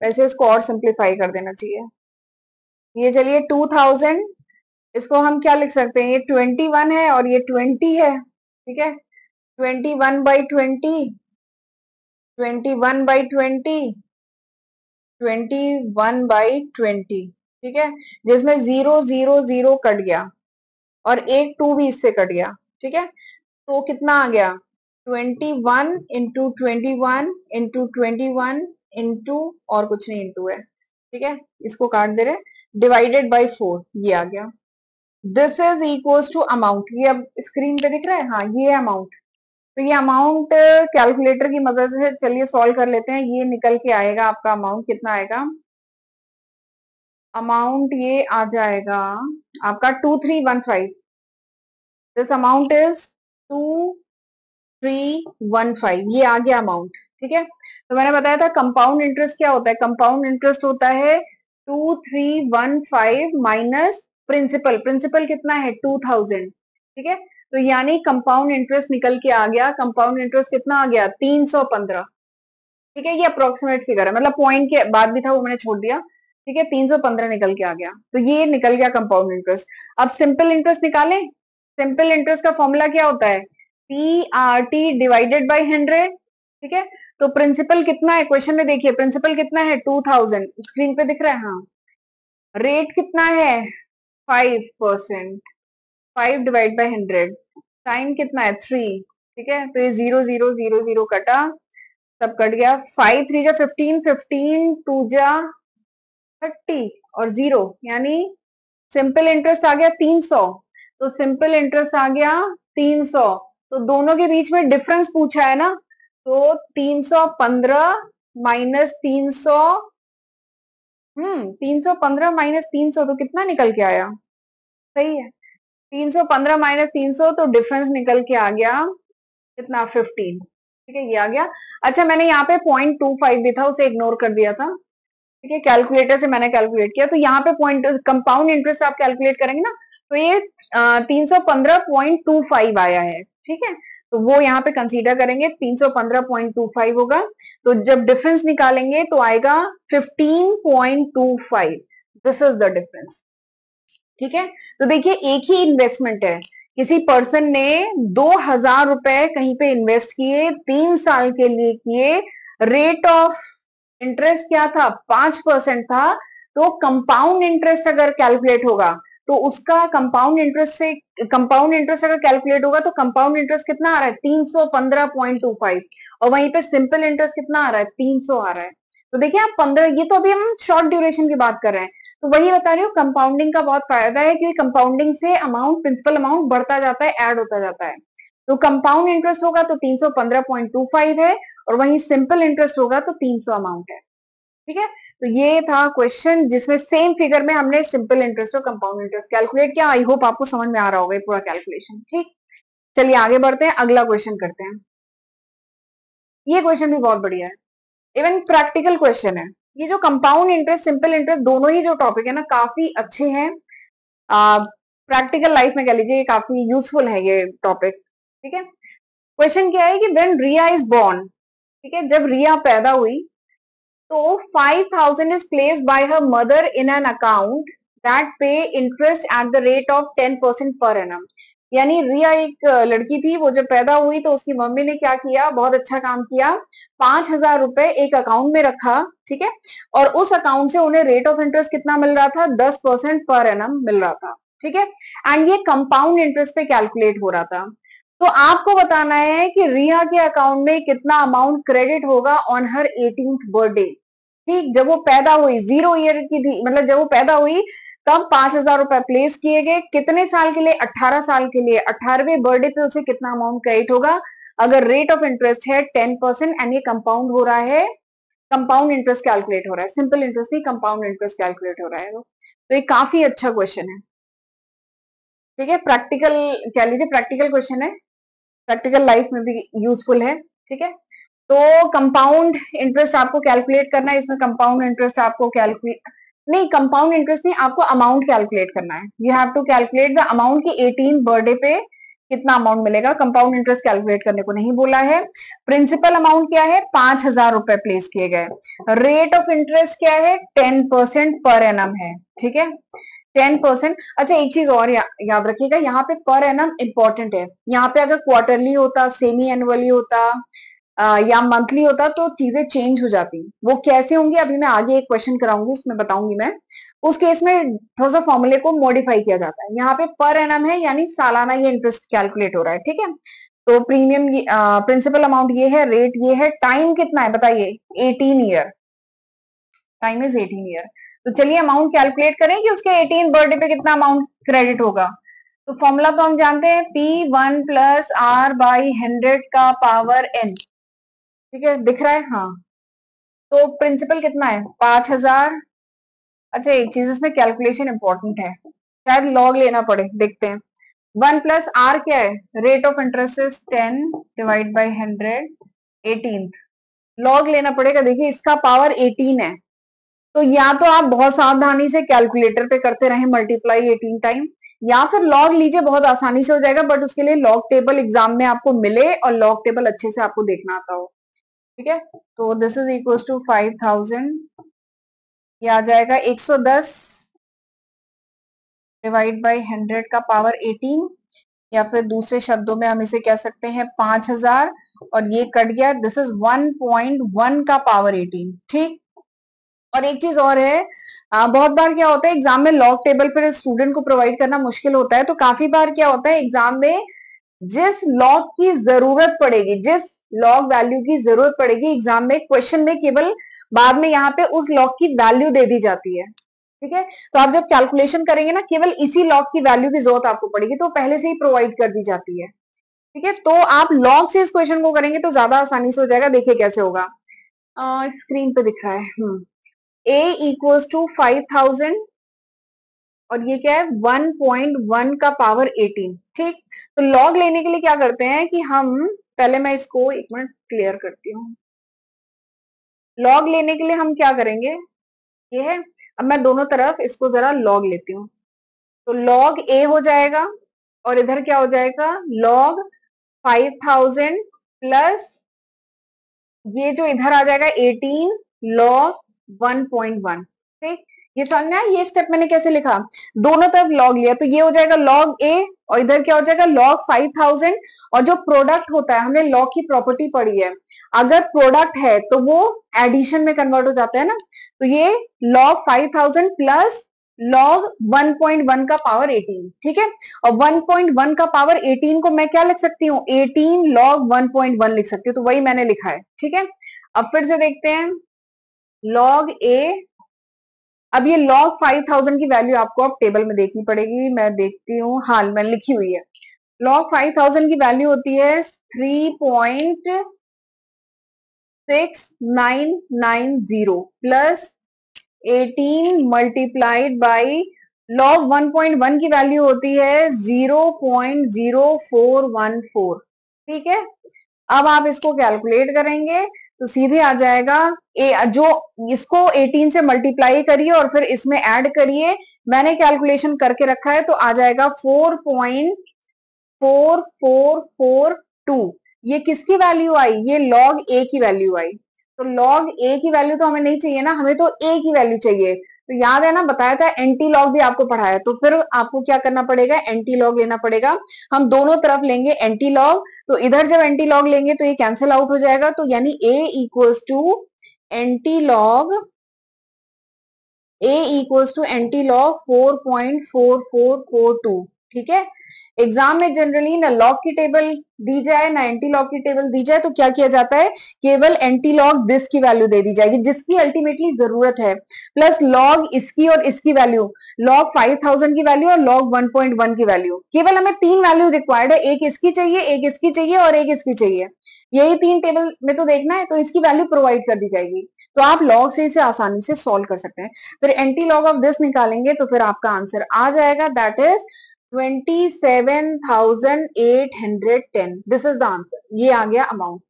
वैसे इसको और सिंप्लीफाई कर देना चाहिए। ये चलिए 2000, इसको हम क्या लिख सकते हैं, ये 21 है और ये 20 है। ठीक है, 21 बाई 20, 21 बाई 20, 21 बाई 20। ठीक है, जिसमें 0 0 0 कट गया और एक 2 भी इससे कट गया। ठीक है, तो कितना आ गया 21 इंटू 21 इंटू 21 इंटू और कुछ नहीं इंटू है। ठीक है, इसको काट दे रहे, डिवाइडेड बाई 4, ये आ गया। This is equals to amount, ये अब स्क्रीन पे दिख रहा है, हाँ ये अमाउंट। तो ये अमाउंट कैलकुलेटर की मदद से चलिए सॉल्व कर लेते हैं। ये निकल के आएगा आपका अमाउंट कितना आएगा, अमाउंट ये आ जाएगा आपका 2315। दिस अमाउंट इज 2315, ये आ गया अमाउंट। ठीक है, तो मैंने बताया था कंपाउंड इंटरेस्ट क्या होता है, कंपाउंड इंटरेस्ट होता है 2315 माइनस प्रिंसिपल, प्रिंसिपल कितना है 2000। ठीक है, तो यानी कंपाउंड इंटरेस्ट निकल के आ गया, कंपाउंड इंटरेस्ट कितना आ गया 315। ठीक है, ये अप्रोक्सीमेट फिगर है, मतलब पॉइंट के बाद भी था वो मैंने छोड़ दिया। ठीक है, 315 निकल के आ गया, तो ये निकल गया कंपाउंड इंटरेस्ट। अब सिंपल इंटरेस्ट निकालें। सिंपल इंटरेस्ट का फॉर्मूला क्या होता है, PRT डिवाइडेड बाई 100। ठीक है, तो प्रिंसिपल कितना है क्वेश्चन में, देखिए प्रिंसिपल कितना है 2000, स्क्रीन पे दिख रहा है, हाँ। रेट कितना है 5%, 5 डिवाइड बाई 100, टाइम कितना है 3। ठीक है, तो ये 0 0 0 0 कटा, सब कट गया, 5 3 जा 15, 15 2 जा 30 और 0, यानी सिंपल इंटरेस्ट आ गया 300। तो सिंपल इंटरेस्ट आ गया 300, तो दोनों के बीच में डिफरेंस पूछा है ना, तो 315 माइनस 300, 315 माइनस 300 तो कितना निकल के आया, सही है 315 माइनस 300, तो डिफरेंस निकल के आ गया कितना 15। ठीक है, ये आ गया। अच्छा, मैंने यहाँ पे 0.25 भी था, उसे इग्नोर कर दिया था। ठीक है, कैलकुलेटर से मैंने कैलकुलेट किया, तो यहाँ पे पॉइंट कंपाउंड इंटरेस्ट आप कैलकुलेट करेंगे ना, तो ये 315.25 आया है। ठीक है, तो वो यहाँ पे कंसीडर करेंगे, 315.25 होगा, तो जब डिफरेंस निकालेंगे तो आएगा 15.25। This is the difference. ठीक है, तो देखिए एक ही इन्वेस्टमेंट है, किसी पर्सन ने 2000 रुपए कहीं पे इन्वेस्ट किए, 3 साल के लिए किए, रेट ऑफ इंटरेस्ट क्या था 5% था, तो कंपाउंड इंटरेस्ट अगर कैलकुलेट होगा तो उसका कंपाउंड इंटरेस्ट अगर कैलकुलेट होगा तो कंपाउंड इंटरेस्ट कितना आ रहा है 315.25, और वहीं पे सिंपल इंटरेस्ट कितना आ रहा है 300 आ रहा है। तो देखिए आप 15, ये तो अभी हम शॉर्ट ड्यूरेशन की बात कर रहे हैं, तो वही बता रही हूँ कंपाउंडिंग का बहुत फायदा है, क्योंकि कंपाउंडिंग से अमाउंट, प्रिंसिपल अमाउंट बढ़ता जाता है, ऐड होता जाता है। तो कंपाउंड इंटरेस्ट होगा तो 315.25 है, और वहीं सिंपल इंटरेस्ट होगा तो 300 अमाउंट है। ठीक है, तो ये था क्वेश्चन जिसमें सेम फिगर में हमने सिंपल इंटरेस्ट और कंपाउंड इंटरेस्ट कैलकुलेट किया। आई होप आपको समझ में आ रहा होगा पूरा कैलकुलेशन। ठीक, चलिए आगे बढ़ते हैं, अगला क्वेश्चन करते हैं। ये क्वेश्चन भी बहुत बढ़िया है, इवन प्रैक्टिकल क्वेश्चन है। ये जो कंपाउंड इंटरेस्ट, सिंपल इंटरेस्ट, दोनों ही जो टॉपिक है ना काफी अच्छे हैं। प्रैक्टिकल लाइफ में कह लीजिए काफी यूजफुल है ये टॉपिक। ठीक है, क्वेश्चन क्या है कि व्हेन रिया इज बोर्न, ठीक है, जब रिया पैदा हुई तो 5,000 is placed by her mother in an account that pay interest at the rate of 10% per annum. यानी रिया एक लड़की थी, वो जब पैदा हुई तो उसकी मम्मी ने क्या किया, बहुत अच्छा काम किया, 5,000 रुपए एक अकाउंट में रखा, ठीक है, और उस अकाउंट से उन्हें रेट ऑफ इंटरेस्ट कितना मिल रहा था, 10% पर एनम मिल रहा था। ठीक है, एंड ये कंपाउंड इंटरेस्ट पे कैलकुलेट हो रहा था। तो आपको बताना है कि रिया के अकाउंट में कितना अमाउंट क्रेडिट होगा ऑन हर 18th बर्थडे। ठीक, जब वो पैदा हुई, 0 ईयर की थी, मतलब जब वो पैदा हुई तब 5,000 रुपए प्लेस किए गए, कितने साल के लिए, 18 साल के लिए, 18वें बर्थडे पे उसे कितना अमाउंट क्रेडिट होगा, अगर रेट ऑफ इंटरेस्ट है 10% एंड ये कंपाउंड हो रहा है, कंपाउंड इंटरेस्ट कैलकुलेट हो रहा है, सिंपल इंटरेस्ट नहीं, कंपाउंड इंटरेस्ट कैलकुलेट हो रहा है। तो ये काफी अच्छा क्वेश्चन है। ठीक है, प्रैक्टिकल कह लीजिए, प्रैक्टिकल क्वेश्चन है, प्रैक्टिकल लाइफ में भी यूजफुल है। ठीक है, तो कंपाउंड इंटरेस्ट आपको कैलकुलेट करना है, इसमें कंपाउंड इंटरेस्ट आपको कैलकुलेट नहीं, कंपाउंड इंटरेस्ट नहीं, आपको अमाउंट कैलकुलेट करना है। You have to calculate the amount की 18 बर्थडे पे कितना अमाउंट मिलेगा, कंपाउंड इंटरेस्ट कैलकुलेट करने को नहीं बोला है। प्रिंसिपल अमाउंट क्या है, 5,000 रुपए प्लेस किए गए, रेट ऑफ इंटरेस्ट क्या है, 10% पर एनम है। ठीक है, 10%। अच्छा, एक चीज और याद रखिएगा, यहाँ पे पर एनम इंपॉर्टेंट है। यहाँ पे अगर क्वार्टरली होता, सेमी एनुअली होता या मंथली होता तो चीजें चेंज हो जाती। वो कैसे होंगी अभी मैं आगे एक क्वेश्चन कराऊंगी, उसमें बताऊंगी मैं। उस केस में थोड़ा सा फॉर्मूले को मॉडिफाई किया जाता है। यहाँ पे पर एनम है, यानी सालाना ये इंटरेस्ट कैलकुलेट हो रहा है। ठीक है, तो प्रीमियम प्रिंसिपल अमाउंट ये है, रेट ये है, टाइम कितना है बताइए, 18 ईयर, टाइम इज 18 ईयर। तो चलिए अमाउंट कैलकुलेट करें कि उसके 18 बर्थडे पे कितना अमाउंट क्रेडिट होगा। तो फॉर्मूला तो हम जानते हैं, P1 प्लस R बाई 100 का पावर N। ठीक है, दिख रहा है, हाँ। तो प्रिंसिपल कितना है, 5,000। अच्छा, एक चीज इसमें कैलकुलेशन इंपॉर्टेंट है, शायद लॉग लेना पड़े, देखते हैं। 1 प्लस R क्या है, rate of interest is 10 divide by 100, 18th। Log लेना पड़ेगा, देखिए इसका पावर 18 है, तो या तो आप बहुत सावधानी से कैलकुलेटर पे करते रहे मल्टीप्लाई 18 टाइम, या फिर लॉग लीजिए, बहुत आसानी से हो जाएगा, बट उसके लिए लॉग टेबल एग्जाम में आपको मिले और लॉग टेबल अच्छे से आपको देखना आता हो। ठीक है, तो दिस इज इक्वल टू 5,000, ये आ जाएगा 110 डिवाइड बाई 100 का पावर 18, या फिर दूसरे शब्दों में हम इसे कह सकते हैं 5,000, और ये कट गया, दिस इज 1.1 का पावर 18। ठीक, और एक चीज और है, बहुत बार क्या होता है एग्जाम में लॉग टेबल पर स्टूडेंट को प्रोवाइड करना मुश्किल होता है, तो काफी बार क्या होता है एग्जाम में जिस लॉग की जरूरत पड़ेगी, जिस लॉग वैल्यू की जरूरत पड़ेगी एग्जाम में, क्वेश्चन में केवल बाद में यहाँ पे उस लॉग की वैल्यू दे दी जाती है। ठीक है, तो आप जब कैलकुलेशन करेंगे ना, केवल इसी लॉग की वैल्यू की जरूरत आपको पड़ेगी, तो पहले से ही प्रोवाइड कर दी जाती है। ठीक है, तो आप लॉग से इस क्वेश्चन को करेंगे तो ज्यादा आसानी से हो जाएगा। देखिए कैसे होगा, स्क्रीन पे दिख रहा है, A इक्वल्स टू 5,000 और ये क्या है, 1.1 का पावर 18। ठीक, तो लॉग लेने के लिए क्या करते हैं कि हम पहले, मैं इसको एक मिनट क्लियर करती हूँ। लॉग लेने के लिए हम क्या करेंगे, ये है, अब मैं दोनों तरफ इसको जरा लॉग लेती हूँ, तो लॉग A हो जाएगा और इधर क्या हो जाएगा, लॉग 5,000 प्लस ये जो इधर आ जाएगा 18 लॉग 1.1। ठीक, ये समझना, ये स्टेप मैंने कैसे लिखा, दोनों तरफ लॉग लिया, तो ये हो जाएगा लॉग ए और इधर क्या हो जाएगा लॉग 5,000, और जो प्रोडक्ट होता है, हमने लॉग की प्रॉपर्टी पढ़ी है, अगर प्रोडक्ट है तो वो एडिशन में कन्वर्ट हो जाता है ना, तो ये लॉग 5,000 प्लस लॉग 1.1 का पावर 18। ठीक है, और 1.1 का पावर 18 को मैं क्या लिख सकती हूँ, 18 लॉग 1.1 लिख सकती हूँ, तो वही मैंने लिखा है। ठीक है, अब फिर से देखते हैं, लॉग ए, अब ये लॉग 5,000 की वैल्यू आपको अब टेबल में देखनी पड़ेगी, मैं देखती हूँ, हाल में लिखी हुई है, लॉग 5,000 की वैल्यू होती है 3.6990 प्लस 18 मल्टीप्लाइड बाई लॉग 1.1 की वैल्यू होती है 0.0414। ठीक है, अब आप इसको कैलकुलेट करेंगे तो सीधे आ जाएगा जो इसको 18 से मल्टीप्लाई करिए और फिर इसमें ऐड करिए। मैंने कैलकुलेशन करके रखा है तो आ जाएगा 4.4442। ये किसकी वैल्यू आई? ये लॉग ए की वैल्यू आई। तो लॉग ए की वैल्यू तो हमें नहीं चाहिए ना, हमें तो ए की वैल्यू चाहिए। तो याद है ना, बताया था एंटी लॉग भी आपको पढ़ाया, तो फिर आपको क्या करना पड़ेगा? एंटी लॉग लेना पड़ेगा। हम दोनों तरफ लेंगे एंटी लॉग, तो इधर जब एंटी लॉग लेंगे तो ये कैंसिल आउट हो जाएगा, तो यानी A equals to anti log anti log 4.4442। ठीक है। एग्जाम में जनरली ना लॉग की टेबल दी जाए ना एंटी लॉग की टेबल दी जाए, तो क्या किया जाता है? केवल एंटी लॉग दिस की वैल्यू दे दी जाएगी जिसकी अल्टीमेटली जरूरत है, प्लस लॉग इसकी और इसकी वैल्यू, लॉग 5000 की वैल्यू और लॉग 1.1 की वैल्यू। केवल हमें 3 वैल्यू रिक्वायर्ड है, एक इसकी चाहिए, एक इसकी चाहिए और एक इसकी चाहिए। यही 3 टेबल में तो देखना है, तो इसकी वैल्यू प्रोवाइड कर दी जाएगी। तो आप लॉग से इसे आसानी से सॉल्व कर सकते हैं। फिर एंटी लॉग ऑफ दिस निकालेंगे तो फिर आपका आंसर आ जाएगा, that is 27,810। This is the answer, ये आ गया अमाउंट।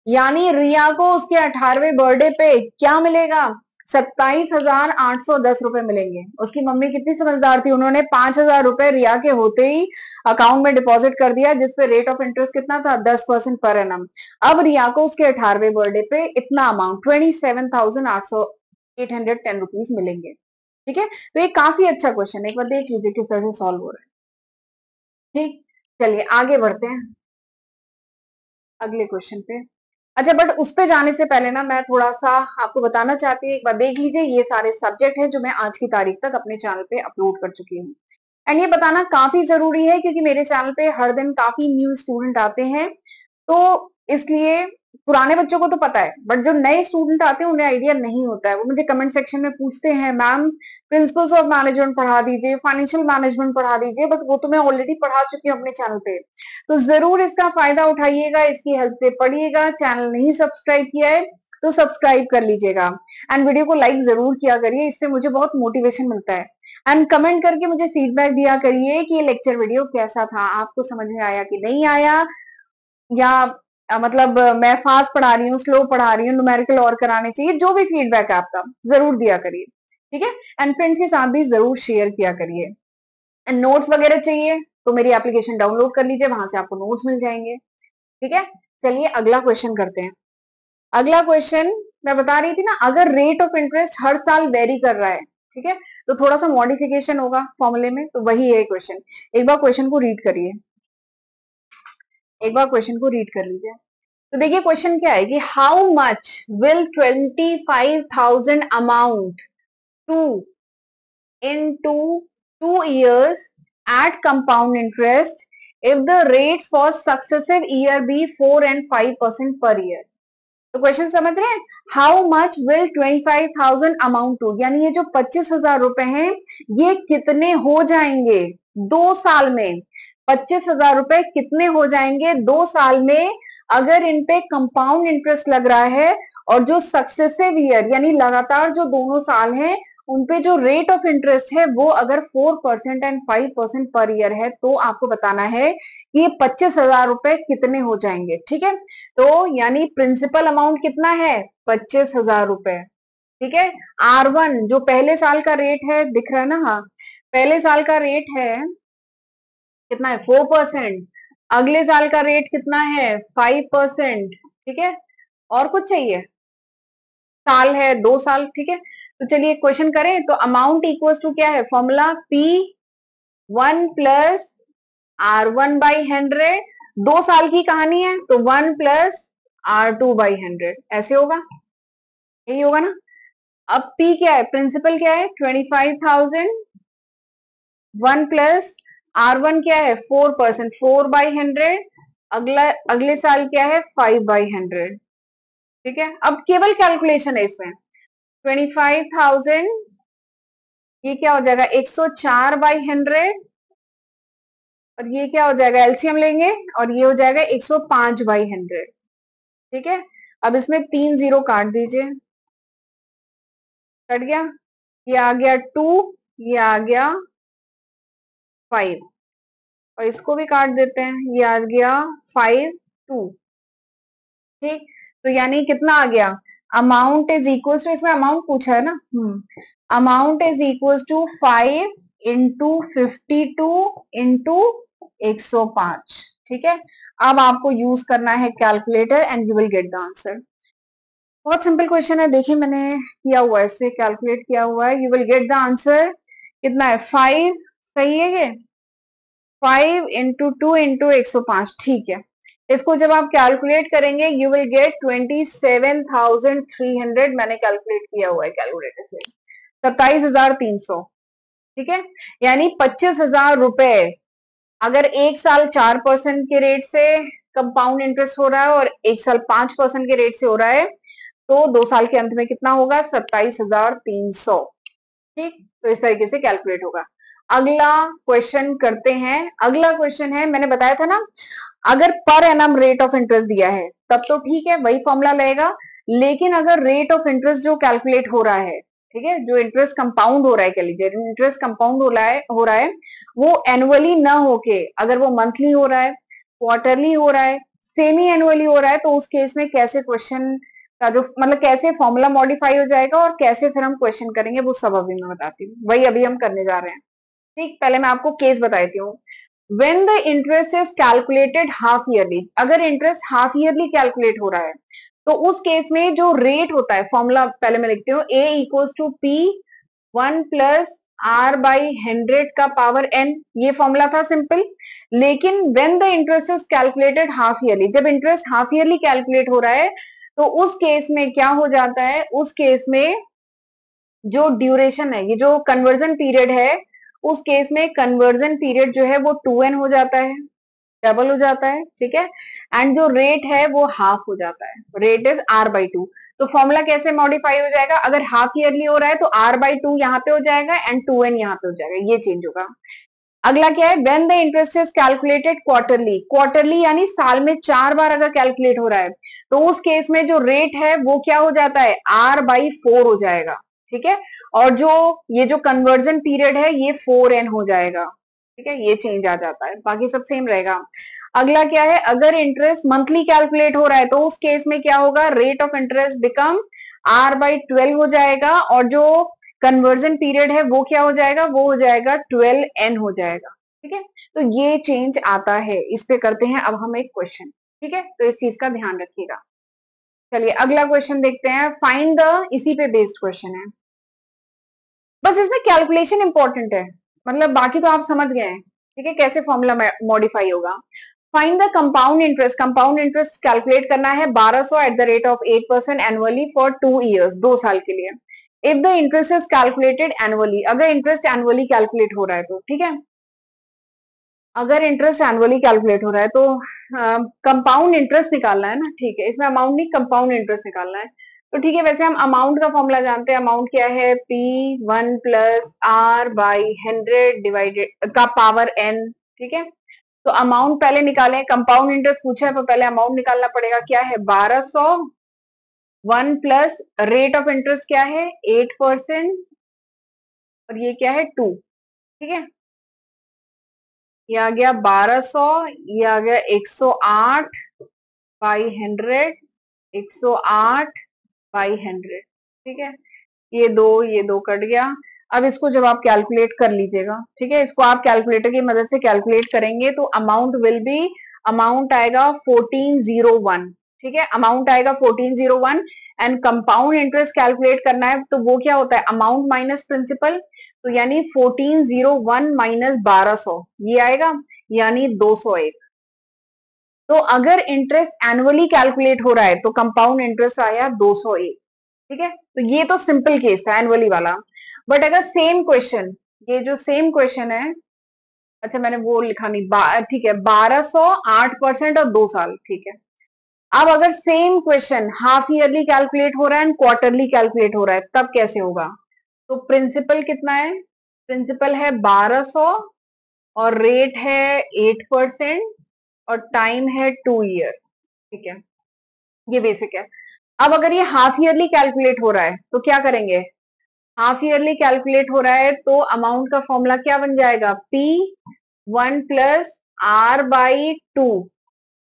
यानी रिया को उसके 18वें बर्थडे पे क्या मिलेगा? 27,810 रुपए मिलेंगे। उसकी मम्मी कितनी समझदार थी, उन्होंने 5,000 रुपए रिया के होते ही अकाउंट में डिपॉजिट कर दिया, जिससे रेट ऑफ इंटरेस्ट कितना था? 10% पर एनम। अब रिया को उसके 18वें बर्थडे पे इतना अमाउंट 27,810 रुपीज मिलेंगे। ठीक है, तो ये काफी अच्छा क्वेश्चन है, एक बार देख लीजिए किस तरह से सॉल्व हो रहा है। ठीक, चलिए आगे बढ़ते हैं अगले क्वेश्चन पे। अच्छा, बट उस पे जाने से पहले ना मैं थोड़ा सा आपको बताना चाहती हूँ, एक बार देख लीजिए ये सारे सब्जेक्ट है जो मैं आज की तारीख तक अपने चैनल पे अपलोड कर चुकी हूँ। एंड ये बताना काफी जरूरी है क्योंकि मेरे चैनल पे हर दिन काफी न्यू स्टूडेंट आते हैं, तो इसलिए पुराने बच्चों को तो पता है, बट जो नए स्टूडेंट आते हैं उन्हें आइडिया नहीं होता है। वो मुझे कमेंट सेक्शन में पूछते हैं, मैम प्रिंसिपल्स ऑफ मैनेजमेंट पढ़ा दीजिए, फाइनेंशियल मैनेजमेंट पढ़ा दीजिए, बट वो तो मैं ऑलरेडी पढ़ा चुकी हूँ अपने चैनल पे। तो जरूर इसका फायदा उठाइएगा, इसकी हेल्प से पढ़िएगा। चैनल नहीं सब्सक्राइब किया है तो सब्सक्राइब कर लीजिएगा एंड वीडियो को लाइक जरूर किया करिए, इससे मुझे बहुत मोटिवेशन मिलता है। एंड कमेंट करके मुझे फीडबैक दिया करिए कि ये लेक्चर वीडियो कैसा था, आपको समझ में आया कि नहीं आया, या मतलब मैं फास्ट पढ़ा रही हूँ, स्लो पढ़ा रही हूँ, न्यूमेरिकल और कराने चाहिए। जो भी फीडबैक है आपका जरूर दिया करिए। ठीक है, एंड फ्रेंड्स के साथ भी जरूर शेयर किया करिए। एंड नोट्स वगैरह चाहिए तो मेरी एप्लीकेशन डाउनलोड कर लीजिए, वहां से आपको नोट्स मिल जाएंगे। ठीक है, चलिए अगला क्वेश्चन करते हैं। अगला क्वेश्चन मैं बता रही थी ना, अगर रेट ऑफ इंटरेस्ट हर साल वेरी कर रहा है, ठीक है, तो थोड़ा सा मॉडिफिकेशन होगा फॉर्मूले में, तो वही है क्वेश्चन। एक बार क्वेश्चन को रीड करिए, एक बार क्वेश्चन को रीड कर लीजिए। तो देखिए क्वेश्चन क्या है कि how much will 25,000 amount to in 2 years at compound interest if the rates for successive year be 4 and 5% per year। तो क्वेश्चन समझ रहे हैं? How much will 25,000 amount to, यानी ये जो 25,000 रुपए हैं ये कितने हो जाएंगे 2 साल में? 25,000 रुपए कितने हो जाएंगे 2 साल में अगर इन पे कंपाउंड इंटरेस्ट लग रहा है, और जो सक्सेसिव ईयर यानी लगातार जो दोनों साल हैं उनपे जो रेट ऑफ इंटरेस्ट है वो अगर 4% एंड 5% पर ईयर है, तो आपको बताना है कि ये 25,000 रुपए कितने हो जाएंगे। ठीक है, तो यानी प्रिंसिपल अमाउंट कितना है? 25,000 रुपए। ठीक है, R1 जो पहले साल का रेट है, दिख रहा है ना? हाँ, पहले साल का रेट है कितना है? 4%। अगले साल का रेट कितना है? 5%। ठीक है, और कुछ चाहिए? साल है 2 साल। ठीक है, तो चलिए क्वेश्चन करें। तो अमाउंट इक्वल्स टू क्या है? Formula P1 plus R1/100। 2 साल की कहानी है तो 1 प्लस R2/100 ऐसे होगा, यही होगा ना? अब P क्या है? प्रिंसिपल क्या है? 25,000। 1 प्लस R1 क्या है? 4%, 4/100। अगले साल क्या है? 5/100। ठीक है, अब केवल कैलकुलेशन है इसमें। 25,000 ये क्या हो जाएगा? 104/100, और ये क्या हो जाएगा? एलसीएम लेंगे और ये हो जाएगा 105/100। ठीक है, अब इसमें 3 जीरो काट दीजिए, कट गया। ये आ गया 2, ये आ गया 5, और इसको भी काट देते हैं, ये आ गया 5 2। ठीक, तो यानी कितना आ गया, अमाउंट इज इक्वल टू, इसमें अमाउंट पूछा है ना, amount is equal to 5 into 52 into 105। ठीक है, अब आपको यूज करना है calculator and you will get the answer. बहुत सिंपल क्वेश्चन है, देखिए मैंने किया हुआ है, इससे कैलकुलेट किया हुआ है, you will get the answer. कितना है 5, सही है ये 5 इंटू 2 इंटू 105। ठीक है, इसको जब आप कैलकुलेट करेंगे यू विल गेट 27,300। मैंने कैलकुलेट किया हुआ है कैलकुलेटर से, 27,300। ठीक है, यानी 25,000 रुपए अगर एक साल 4% के रेट से कंपाउंड इंटरेस्ट हो रहा है और एक साल 5% के रेट से हो रहा है, तो 2 साल के अंत में कितना होगा, 27,300। ठीक, तो इस तरीके से कैलकुलेट होगा। अगला क्वेश्चन करते हैं। अगला क्वेश्चन है, मैंने बताया था ना, अगर per annum rate of interest दिया है तब तो ठीक है, वही फॉर्मूला लगेगा। लेकिन अगर रेट ऑफ इंटरेस्ट जो कैलकुलेट हो रहा है, ठीक है, जो इंटरेस्ट कंपाउंड हो रहा है, कह लीजिए इंटरेस्ट कंपाउंड हो रहा है, वो एनुअली ना होके अगर वो मंथली हो रहा है, क्वार्टरली हो रहा है, सेमी एनुअली हो रहा है, तो उस केस में कैसे क्वेश्चन का जो मतलब कैसे फॉर्मूला मॉडिफाई हो जाएगा और कैसे फिर हम क्वेश्चन करेंगे, वो सब अभी मैं बताती हूँ, वही अभी हम करने जा रहे हैं। ठीक, पहले मैं आपको केस बताती हूँ। When the interest is calculated half yearly, अगर इंटरेस्ट हाफ ईयरली कैलकुलेट हो रहा है, तो उस केस में जो रेट होता है, फॉर्मूला पहले मैं लिखती हूँ, A equals to P 1 plus R by 100 का पावर n, ये फॉर्मूला था सिंपल। लेकिन when the interest is calculated half yearly, जब इंटरेस्ट हाफ ईयरली कैलकुलेट हो रहा है, तो उस केस में क्या हो जाता है, उस केस में जो ड्यूरेशन है, ये जो कन्वर्जन पीरियड है, उस केस में कन्वर्जन पीरियड जो है वो 2n हो जाता है, डबल हो जाता है। ठीक है, एंड जो रेट है वो हाफ हो जाता है, रेट इज r/2। तो फॉर्मूला कैसे मॉडिफाई हो जाएगा, अगर हाफ ईयरली हो रहा है तो r/2 यहाँ पे हो जाएगा एंड 2n यहाँ पे हो जाएगा, ये चेंज होगा। अगला क्या है, when the interest is calculated quarterly, quarterly यानी साल में 4 बार अगर कैलकुलेट हो रहा है, तो उस केस में जो रेट है वो क्या हो जाता है, r/4 हो जाएगा। ठीक है, और जो ये जो कन्वर्जन पीरियड है ये 4n हो जाएगा। ठीक है, ये चेंज आ जाता है, बाकी सब सेम रहेगा। अगला क्या है, अगर इंटरेस्ट मंथली कैलकुलेट हो रहा है, तो उस केस में क्या होगा, rate of interest become r/12 हो जाएगा, और जो कन्वर्जन पीरियड है वो क्या हो जाएगा, वो हो जाएगा 12n हो जाएगा। ठीक है, तो ये चेंज आता है। इस पे करते हैं अब हम एक क्वेश्चन। ठीक है, तो इस चीज का ध्यान रखिएगा। चलिए अगला क्वेश्चन देखते हैं, फाइंड द, इसी पे बेस्ड क्वेश्चन है, बस इसमें कैलकुलेशन इंपॉर्टेंट है, मतलब बाकी तो आप समझ गए हैं। ठीक है, कैसे फॉर्मूला मॉडिफाई होगा। Find the compound interest, compound interest calculate करना है 1200 eight the rate of 8% annually for 2 years, 2 साल के लिए। If the interest is calculated annually, अगर इंटरेस्ट एनुअली कैलकुलेट हो रहा है तो, ठीक है, अगर इंटरेस्ट एनुअली कैलकुलेट हो रहा है तो कंपाउंड इंटरेस्ट निकालना है ना। ठीक है, इसमें अमाउंट नहीं, कंपाउंड इंटरेस्ट निकालना है। तो ठीक है, वैसे हम अमाउंट का फॉर्मूला जानते हैं, अमाउंट क्या है, P1 plus R by 100 divided का पावर n। ठीक है, तो अमाउंट पहले निकालें, कंपाउंड इंटरेस्ट पूछा है तो पहले अमाउंट निकालना पड़ेगा, क्या है 1200, 1 प्लस रेट ऑफ इंटरेस्ट क्या है 8%, और ये क्या है 2। ठीक है, ये आ गया 1200, ये आ गया 108 बाई 100, 108 बाई 100। ठीक है, ये दो कट गया। अब इसको जब आप कैलकुलेट कर लीजिएगा, ठीक है, इसको आप कैलकुलेटर की मदद से कैलकुलेट करेंगे तो अमाउंट विल बी, अमाउंट आएगा 1401। ठीक है, अमाउंट आएगा 1401 एंड कंपाउंड इंटरेस्ट कैलकुलेट करना है तो वो क्या होता है, अमाउंट माइनस प्रिंसिपल, तो यानी 1401 माइनस 1200 ये आएगा, यानी 201। तो अगर इंटरेस्ट एनुअली कैलकुलेट हो रहा है तो कंपाउंड इंटरेस्ट आया 201। ठीक है, तो ये तो सिंपल केस था एनुअली वाला। बट अगर सेम क्वेश्चन, ये जो सेम क्वेश्चन है, अच्छा मैंने वो लिखा नहीं, ठीक है 1200, 8% और 2 साल। ठीक है, अब अगर same question half yearly calculate हो रहा है एंड क्वार्टरली कैलकुलेट हो रहा है, तब कैसे होगा। तो प्रिंसिपल कितना है, प्रिंसिपल है 1200 और रेट है 8% और टाइम है 2 ईयर। ठीक है, ये बेसिक है। अब अगर ये हाफ ईयरली कैलकुलेट हो रहा है तो क्या करेंगे, हाफ ईयरली कैलकुलेट हो रहा है तो अमाउंट का फॉर्मूला क्या बन जाएगा, P1 प्लस R/2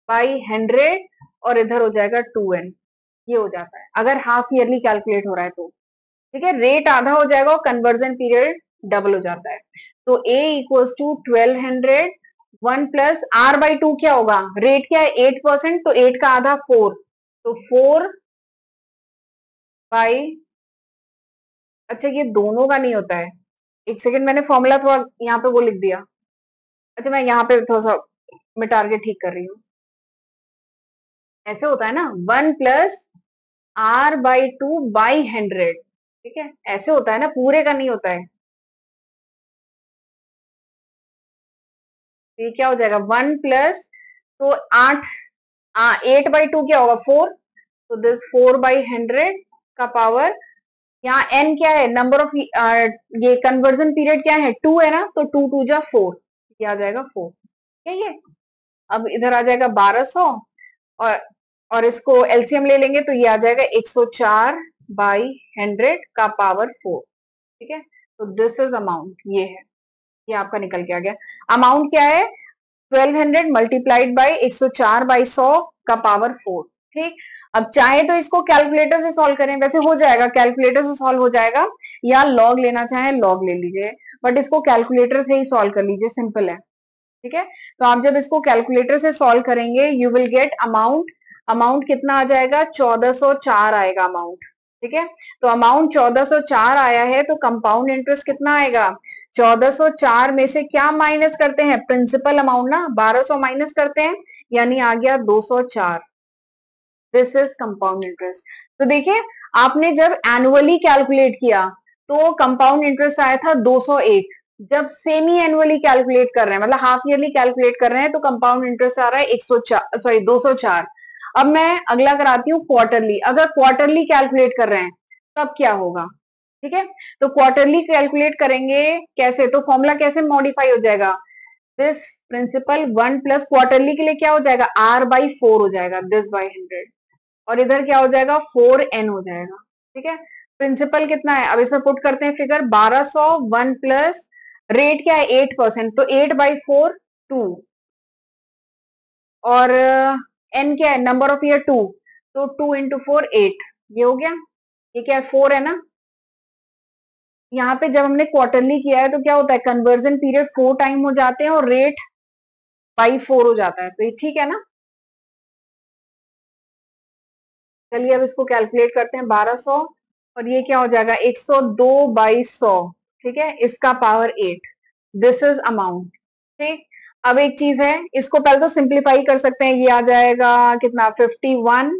बाई 100 और इधर हो जाएगा 2n। ये हो जाता है अगर हाफ ईयरली कैलकुलेट हो रहा है तो। ठीक है, रेट आधा हो जाएगा और कन्वर्जन पीरियड डबल हो जाता है। तो a equals to 1200 1 plus r by 2 क्या होगा, रेट क्या है 8%, तो 8 का आधा 4, तो 4 बाई, अच्छा ये दोनों का नहीं होता है, एक सेकंड मैंने फॉर्मूला थोड़ा यहाँ पे वो लिख दिया। अच्छा मैं यहाँ पे थोड़ा सा मिटा के ठीक कर रही हूँ। ऐसे होता है ना 1 प्लस r बाई 2 बाई 100। ठीक है, ऐसे होता है ना, पूरे का नहीं होता है। तो ये क्या हो जाएगा 1 प्लस, तो 8/2 क्या होगा 4, तो दिस 4/100 का पावर, यहाँ n क्या है, नंबर ऑफ ये कन्वर्जन पीरियड क्या है 2 है ना, तो 2 2 जा 4, ये आ जाएगा 4। ठीक है, अब इधर आ जाएगा 1200 और इसको एलसीएम ले लेंगे तो ये आ जाएगा 104/100 का पावर 4। ठीक है, तो दिस इज अमाउंट, ये है, ये आपका निकल के आ गया। अमाउंट क्या है 1200 मल्टीप्लाइड बाई 104/100 का पावर 4। ठीक, अब चाहे तो इसको कैलकुलेटर से सॉल्व करें, वैसे हो जाएगा, कैलकुलेटर से सॉल्व हो जाएगा, या लॉग लेना चाहे लॉग ले लीजिए, बट इसको कैलकुलेटर से ही सॉल्व कर लीजिए, सिंपल है। ठीक है, तो आप जब इसको कैलकुलेटर से सॉल्व करेंगे you will gate amount, amount कितना आ जाएगा 1404 आएगा अमाउंट। ठीक है, तो अमाउंट 1404 आया है, तो कंपाउंड इंटरेस्ट कितना आएगा 1404 में से क्या माइनस करते हैं, प्रिंसिपल अमाउंट ना, 1200 माइनस करते हैं, यानी आ गया 204। This is compound interest. तो देखिए आपने जब एनुअली कैलकुलेट किया तो कंपाउंड इंटरेस्ट आया था 201, जब सेमी एनुअली कैलकुलेट कर रहे हैं, मतलब हाफ ईयरली कैलकुलेट कर रहे हैं, तो कंपाउंड इंटरेस्ट आ रहा है 104, सॉरी 204। अब मैं अगला कराती हूँ क्वार्टरली, अगर क्वार्टरली कैलकुलेट कर रहे हैं तब क्या होगा। ठीक है, तो क्वार्टरली कैलकुलेट करेंगे कैसे, तो फॉर्मूला कैसे मॉडिफाई हो जाएगा, दिस प्रिंसिपल 1 प्लस क्वार्टरली के लिए क्या हो जाएगा r/4 हो जाएगा, दिस बाई 100, और इधर क्या हो जाएगा 4n हो जाएगा। ठीक है, प्रिंसिपल कितना है, अब इसमें पुट करते हैं फिगर, 1200 1 प्लस रेट क्या है 8%, तो 8/4 2, और n क्या है नंबर ऑफ ईयर 2, तो 2 इंटू 4 8, ये हो गया, ये क्या है 4 है ना। यहाँ पे जब हमने क्वार्टरली किया है तो क्या होता है कन्वर्जन पीरियड 4 टाइम हो जाते हैं और रेट बाई 4 हो जाता है, तो ये ठीक है ना। चलिए अब इसको कैलकुलेट करते हैं 1200, और ये क्या हो जाएगा 102/100। ठीक है, इसका पावर 8, दिस इज अमाउंट। ठीक, अब एक चीज है, इसको पहले तो सिंप्लीफाई कर सकते हैं, ये आ जाएगा कितना 51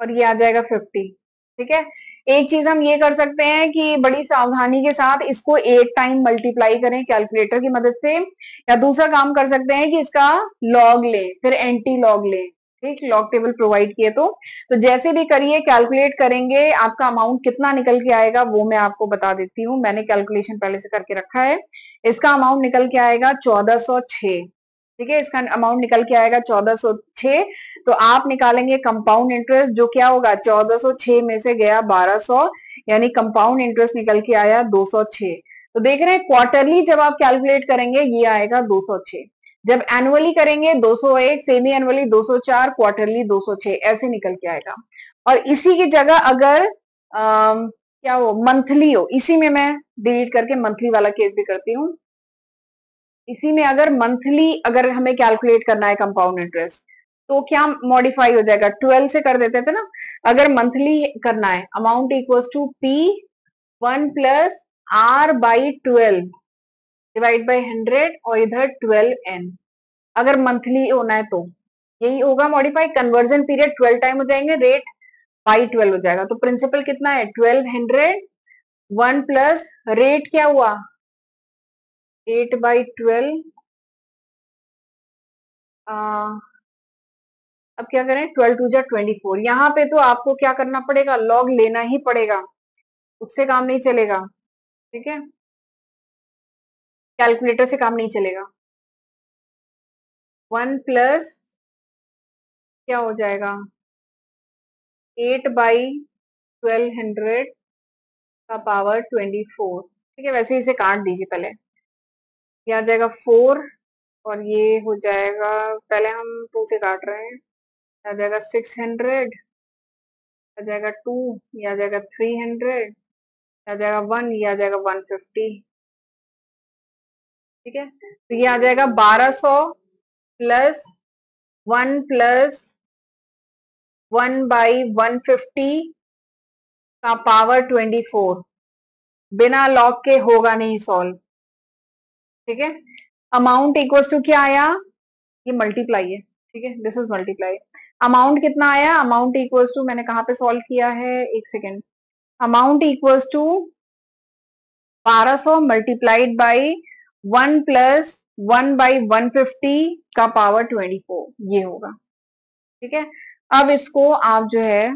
और ये आ जाएगा 50। ठीक है, एक चीज हम ये कर सकते हैं कि बड़ी सावधानी के साथ इसको 8 टाइम मल्टीप्लाई करें कैलकुलेटर की मदद से, या दूसरा काम कर सकते हैं कि इसका लॉग लें फिर एंटी लॉग लें। ठीक, लॉग टेबल प्रोवाइड किए तो जैसे भी करिए कैलकुलेट करेंगे आपका अमाउंट कितना निकल के आएगा वो मैं आपको बता देती हूँ, मैंने कैलकुलेशन पहले से करके रखा है। इसका अमाउंट निकल के आएगा 1406। ठीक है, इसका अमाउंट निकल के आएगा 1406, तो आप निकालेंगे कंपाउंड इंटरेस्ट, जो क्या होगा 1406 में से गया 1200, यानी कंपाउंड इंटरेस्ट निकल के आया 206। तो देख रहे हैं क्वार्टरली जब आप कैलकुलेट करेंगे ये आएगा 206, जब एनुअली करेंगे 201, सेमी एनुअली 204, क्वार्टरली 206, ऐसे निकल के आएगा। और इसी की जगह अगर क्या हो मंथली हो, इसी में मैं डिलीट करके मंथली वाला केस भी करती हूँ, इसी में अगर मंथली अगर हमें कैलकुलेट करना है कंपाउंड इंटरेस्ट तो क्या मॉडिफाई हो जाएगा, 12 से कर देते थे ना, अगर मंथली करना है amount equals to P1 plus r/12 divide by 100 और इधर 12n, अगर मंथली होना है तो यही होगा मॉडिफाई, कन्वर्जन पीरियड 12 टाइम हो जाएंगे, रेट बाई 12 हो जाएगा, तो प्रिंसिपल कितना है 1200 1 प्लस रेट क्या हुआ 8/12। अब क्या करें 12 2 जा 24, यहाँ पे तो आपको क्या करना पड़ेगा लॉग लेना ही पड़ेगा, उससे काम नहीं चलेगा। ठीक है, कैलकुलेटर से काम नहीं चलेगा। 1 प्लस क्या हो जाएगा 8/1200 का पावर 24। ठीक है, वैसे इसे काट दीजिए पहले, ये आ जाएगा 4 और ये हो जाएगा, पहले हम 2 से काट रहे हैं, आ जाएगा 600, आ जाएगा 2, ये आ जाएगा 300, आ जाएगा 1, ये आ जाएगा 150। ठीक है, तो ये आ जाएगा 1200 प्लस 1 प्लस 1/150 का पावर 24। बिना लॉग के होगा नहीं सॉल्व। ठीक है, अमाउंट इक्वल्स टू क्या आया, ये मल्टीप्लाई है। ठीक है, दिस इज मल्टीप्लाई। अमाउंट कितना आया, अमाउंट इक्वल्स टू, मैंने कहां पे सॉल्व किया है, एक second. Amount equals to 1200 multiplied by 1 plus 1/150 का पावर 24, ये होगा। ठीक है, अब इसको आप जो है,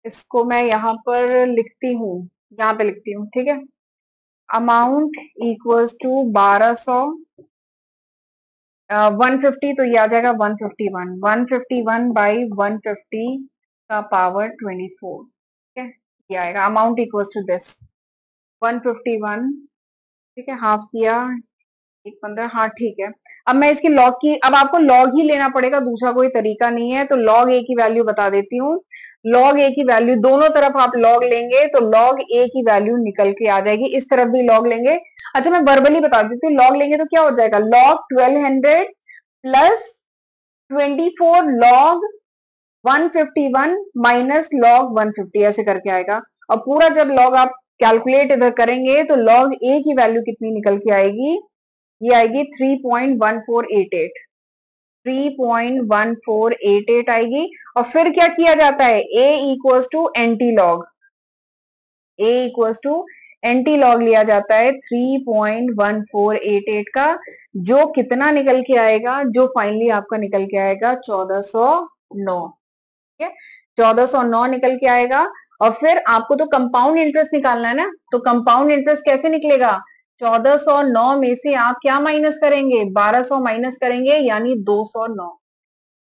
इसको मैं यहां पर लिखती हूँ, यहाँ पे लिखती हूँ। ठीक है, अमाउंट इक्वल्स टू 1200 150, तो ये आ जाएगा 151, 151/150 का पावर 24। ठीक है, ये आएगा अमाउंट इक्वल्स टू दिस 151। ठीक है, हाफ किया 115, हाँ ठीक है। अब मैं इसकी लॉग की, अब आपको लॉग ही लेना पड़ेगा, दूसरा कोई तरीका नहीं है। तो लॉग ए की वैल्यू बता देती हूँ। लॉग ए की वैल्यू, दोनों तरफ आप लॉग लेंगे तो लॉग ए की वैल्यू निकल के आ जाएगी। इस तरफ भी लॉग लेंगे। अच्छा, मैं वर्बली बता देती हूँ, लॉग लेंगे तो क्या हो जाएगा, log 1200 plus 24 log 151 minus log 150, ऐसे करके आएगा। और पूरा जब लॉग आप कैलकुलेट इधर करेंगे तो लॉग ए की वैल्यू कितनी निकल के आएगी, ये आएगी 3.1488, 3.1488 आएगी। और फिर क्या किया जाता है, a equals to anti log, a equals to anti log लिया जाता है 3.1488 का, जो कितना निकल के आएगा, जो फाइनली आपका निकल के आएगा 1409। ठीक है, 1409 निकल के आएगा। और फिर आपको तो कंपाउंड इंटरेस्ट निकालना है ना, तो कंपाउंड इंटरेस्ट कैसे निकलेगा, 1409 में से आप क्या माइनस करेंगे, 1200 माइनस करेंगे, यानी 209।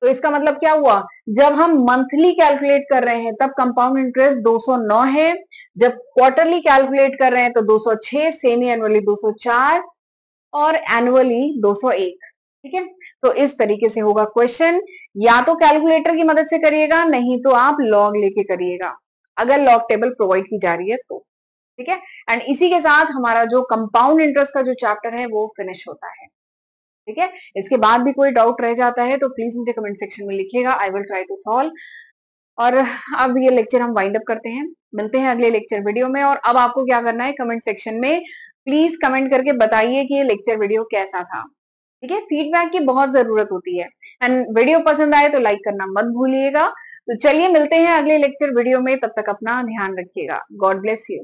तो इसका मतलब क्या हुआ, जब हम मंथली कैलकुलेट कर रहे हैं तब कंपाउंड इंटरेस्ट 209 है, जब क्वार्टरली कैलकुलेट कर रहे हैं तो 206, सेमी एनुअली 204 और एनुअली 201। ठीक है, तो इस तरीके से होगा क्वेश्चन। या तो कैलकुलेटर की मदद से करिएगा, नहीं तो आप लॉग लेके करिएगा, अगर लॉग टेबल प्रोवाइड की जा रही है तो। ठीक है, एंड इसी के साथ हमारा जो कंपाउंड इंटरेस्ट का जो चैप्टर है वो फिनिश होता है। ठीक है, इसके बाद भी कोई डाउट रह जाता है तो प्लीज मुझे कमेंट सेक्शन में लिखिएगा, I will try to solve. और अब ये लेक्चर हम वाइंड अप करते हैं, मिलते हैं अगले लेक्चर वीडियो में। और अब आपको क्या करना है, कमेंट सेक्शन में प्लीज कमेंट करके बताइए कि ये लेक्चर वीडियो कैसा था। ठीक है, फीडबैक की बहुत जरूरत होती है। एंड वीडियो पसंद आए तो लाइक करना मत भूलिएगा। तो चलिए मिलते हैं अगले लेक्चर वीडियो में, तब तक अपना ध्यान रखिएगा। God bless you.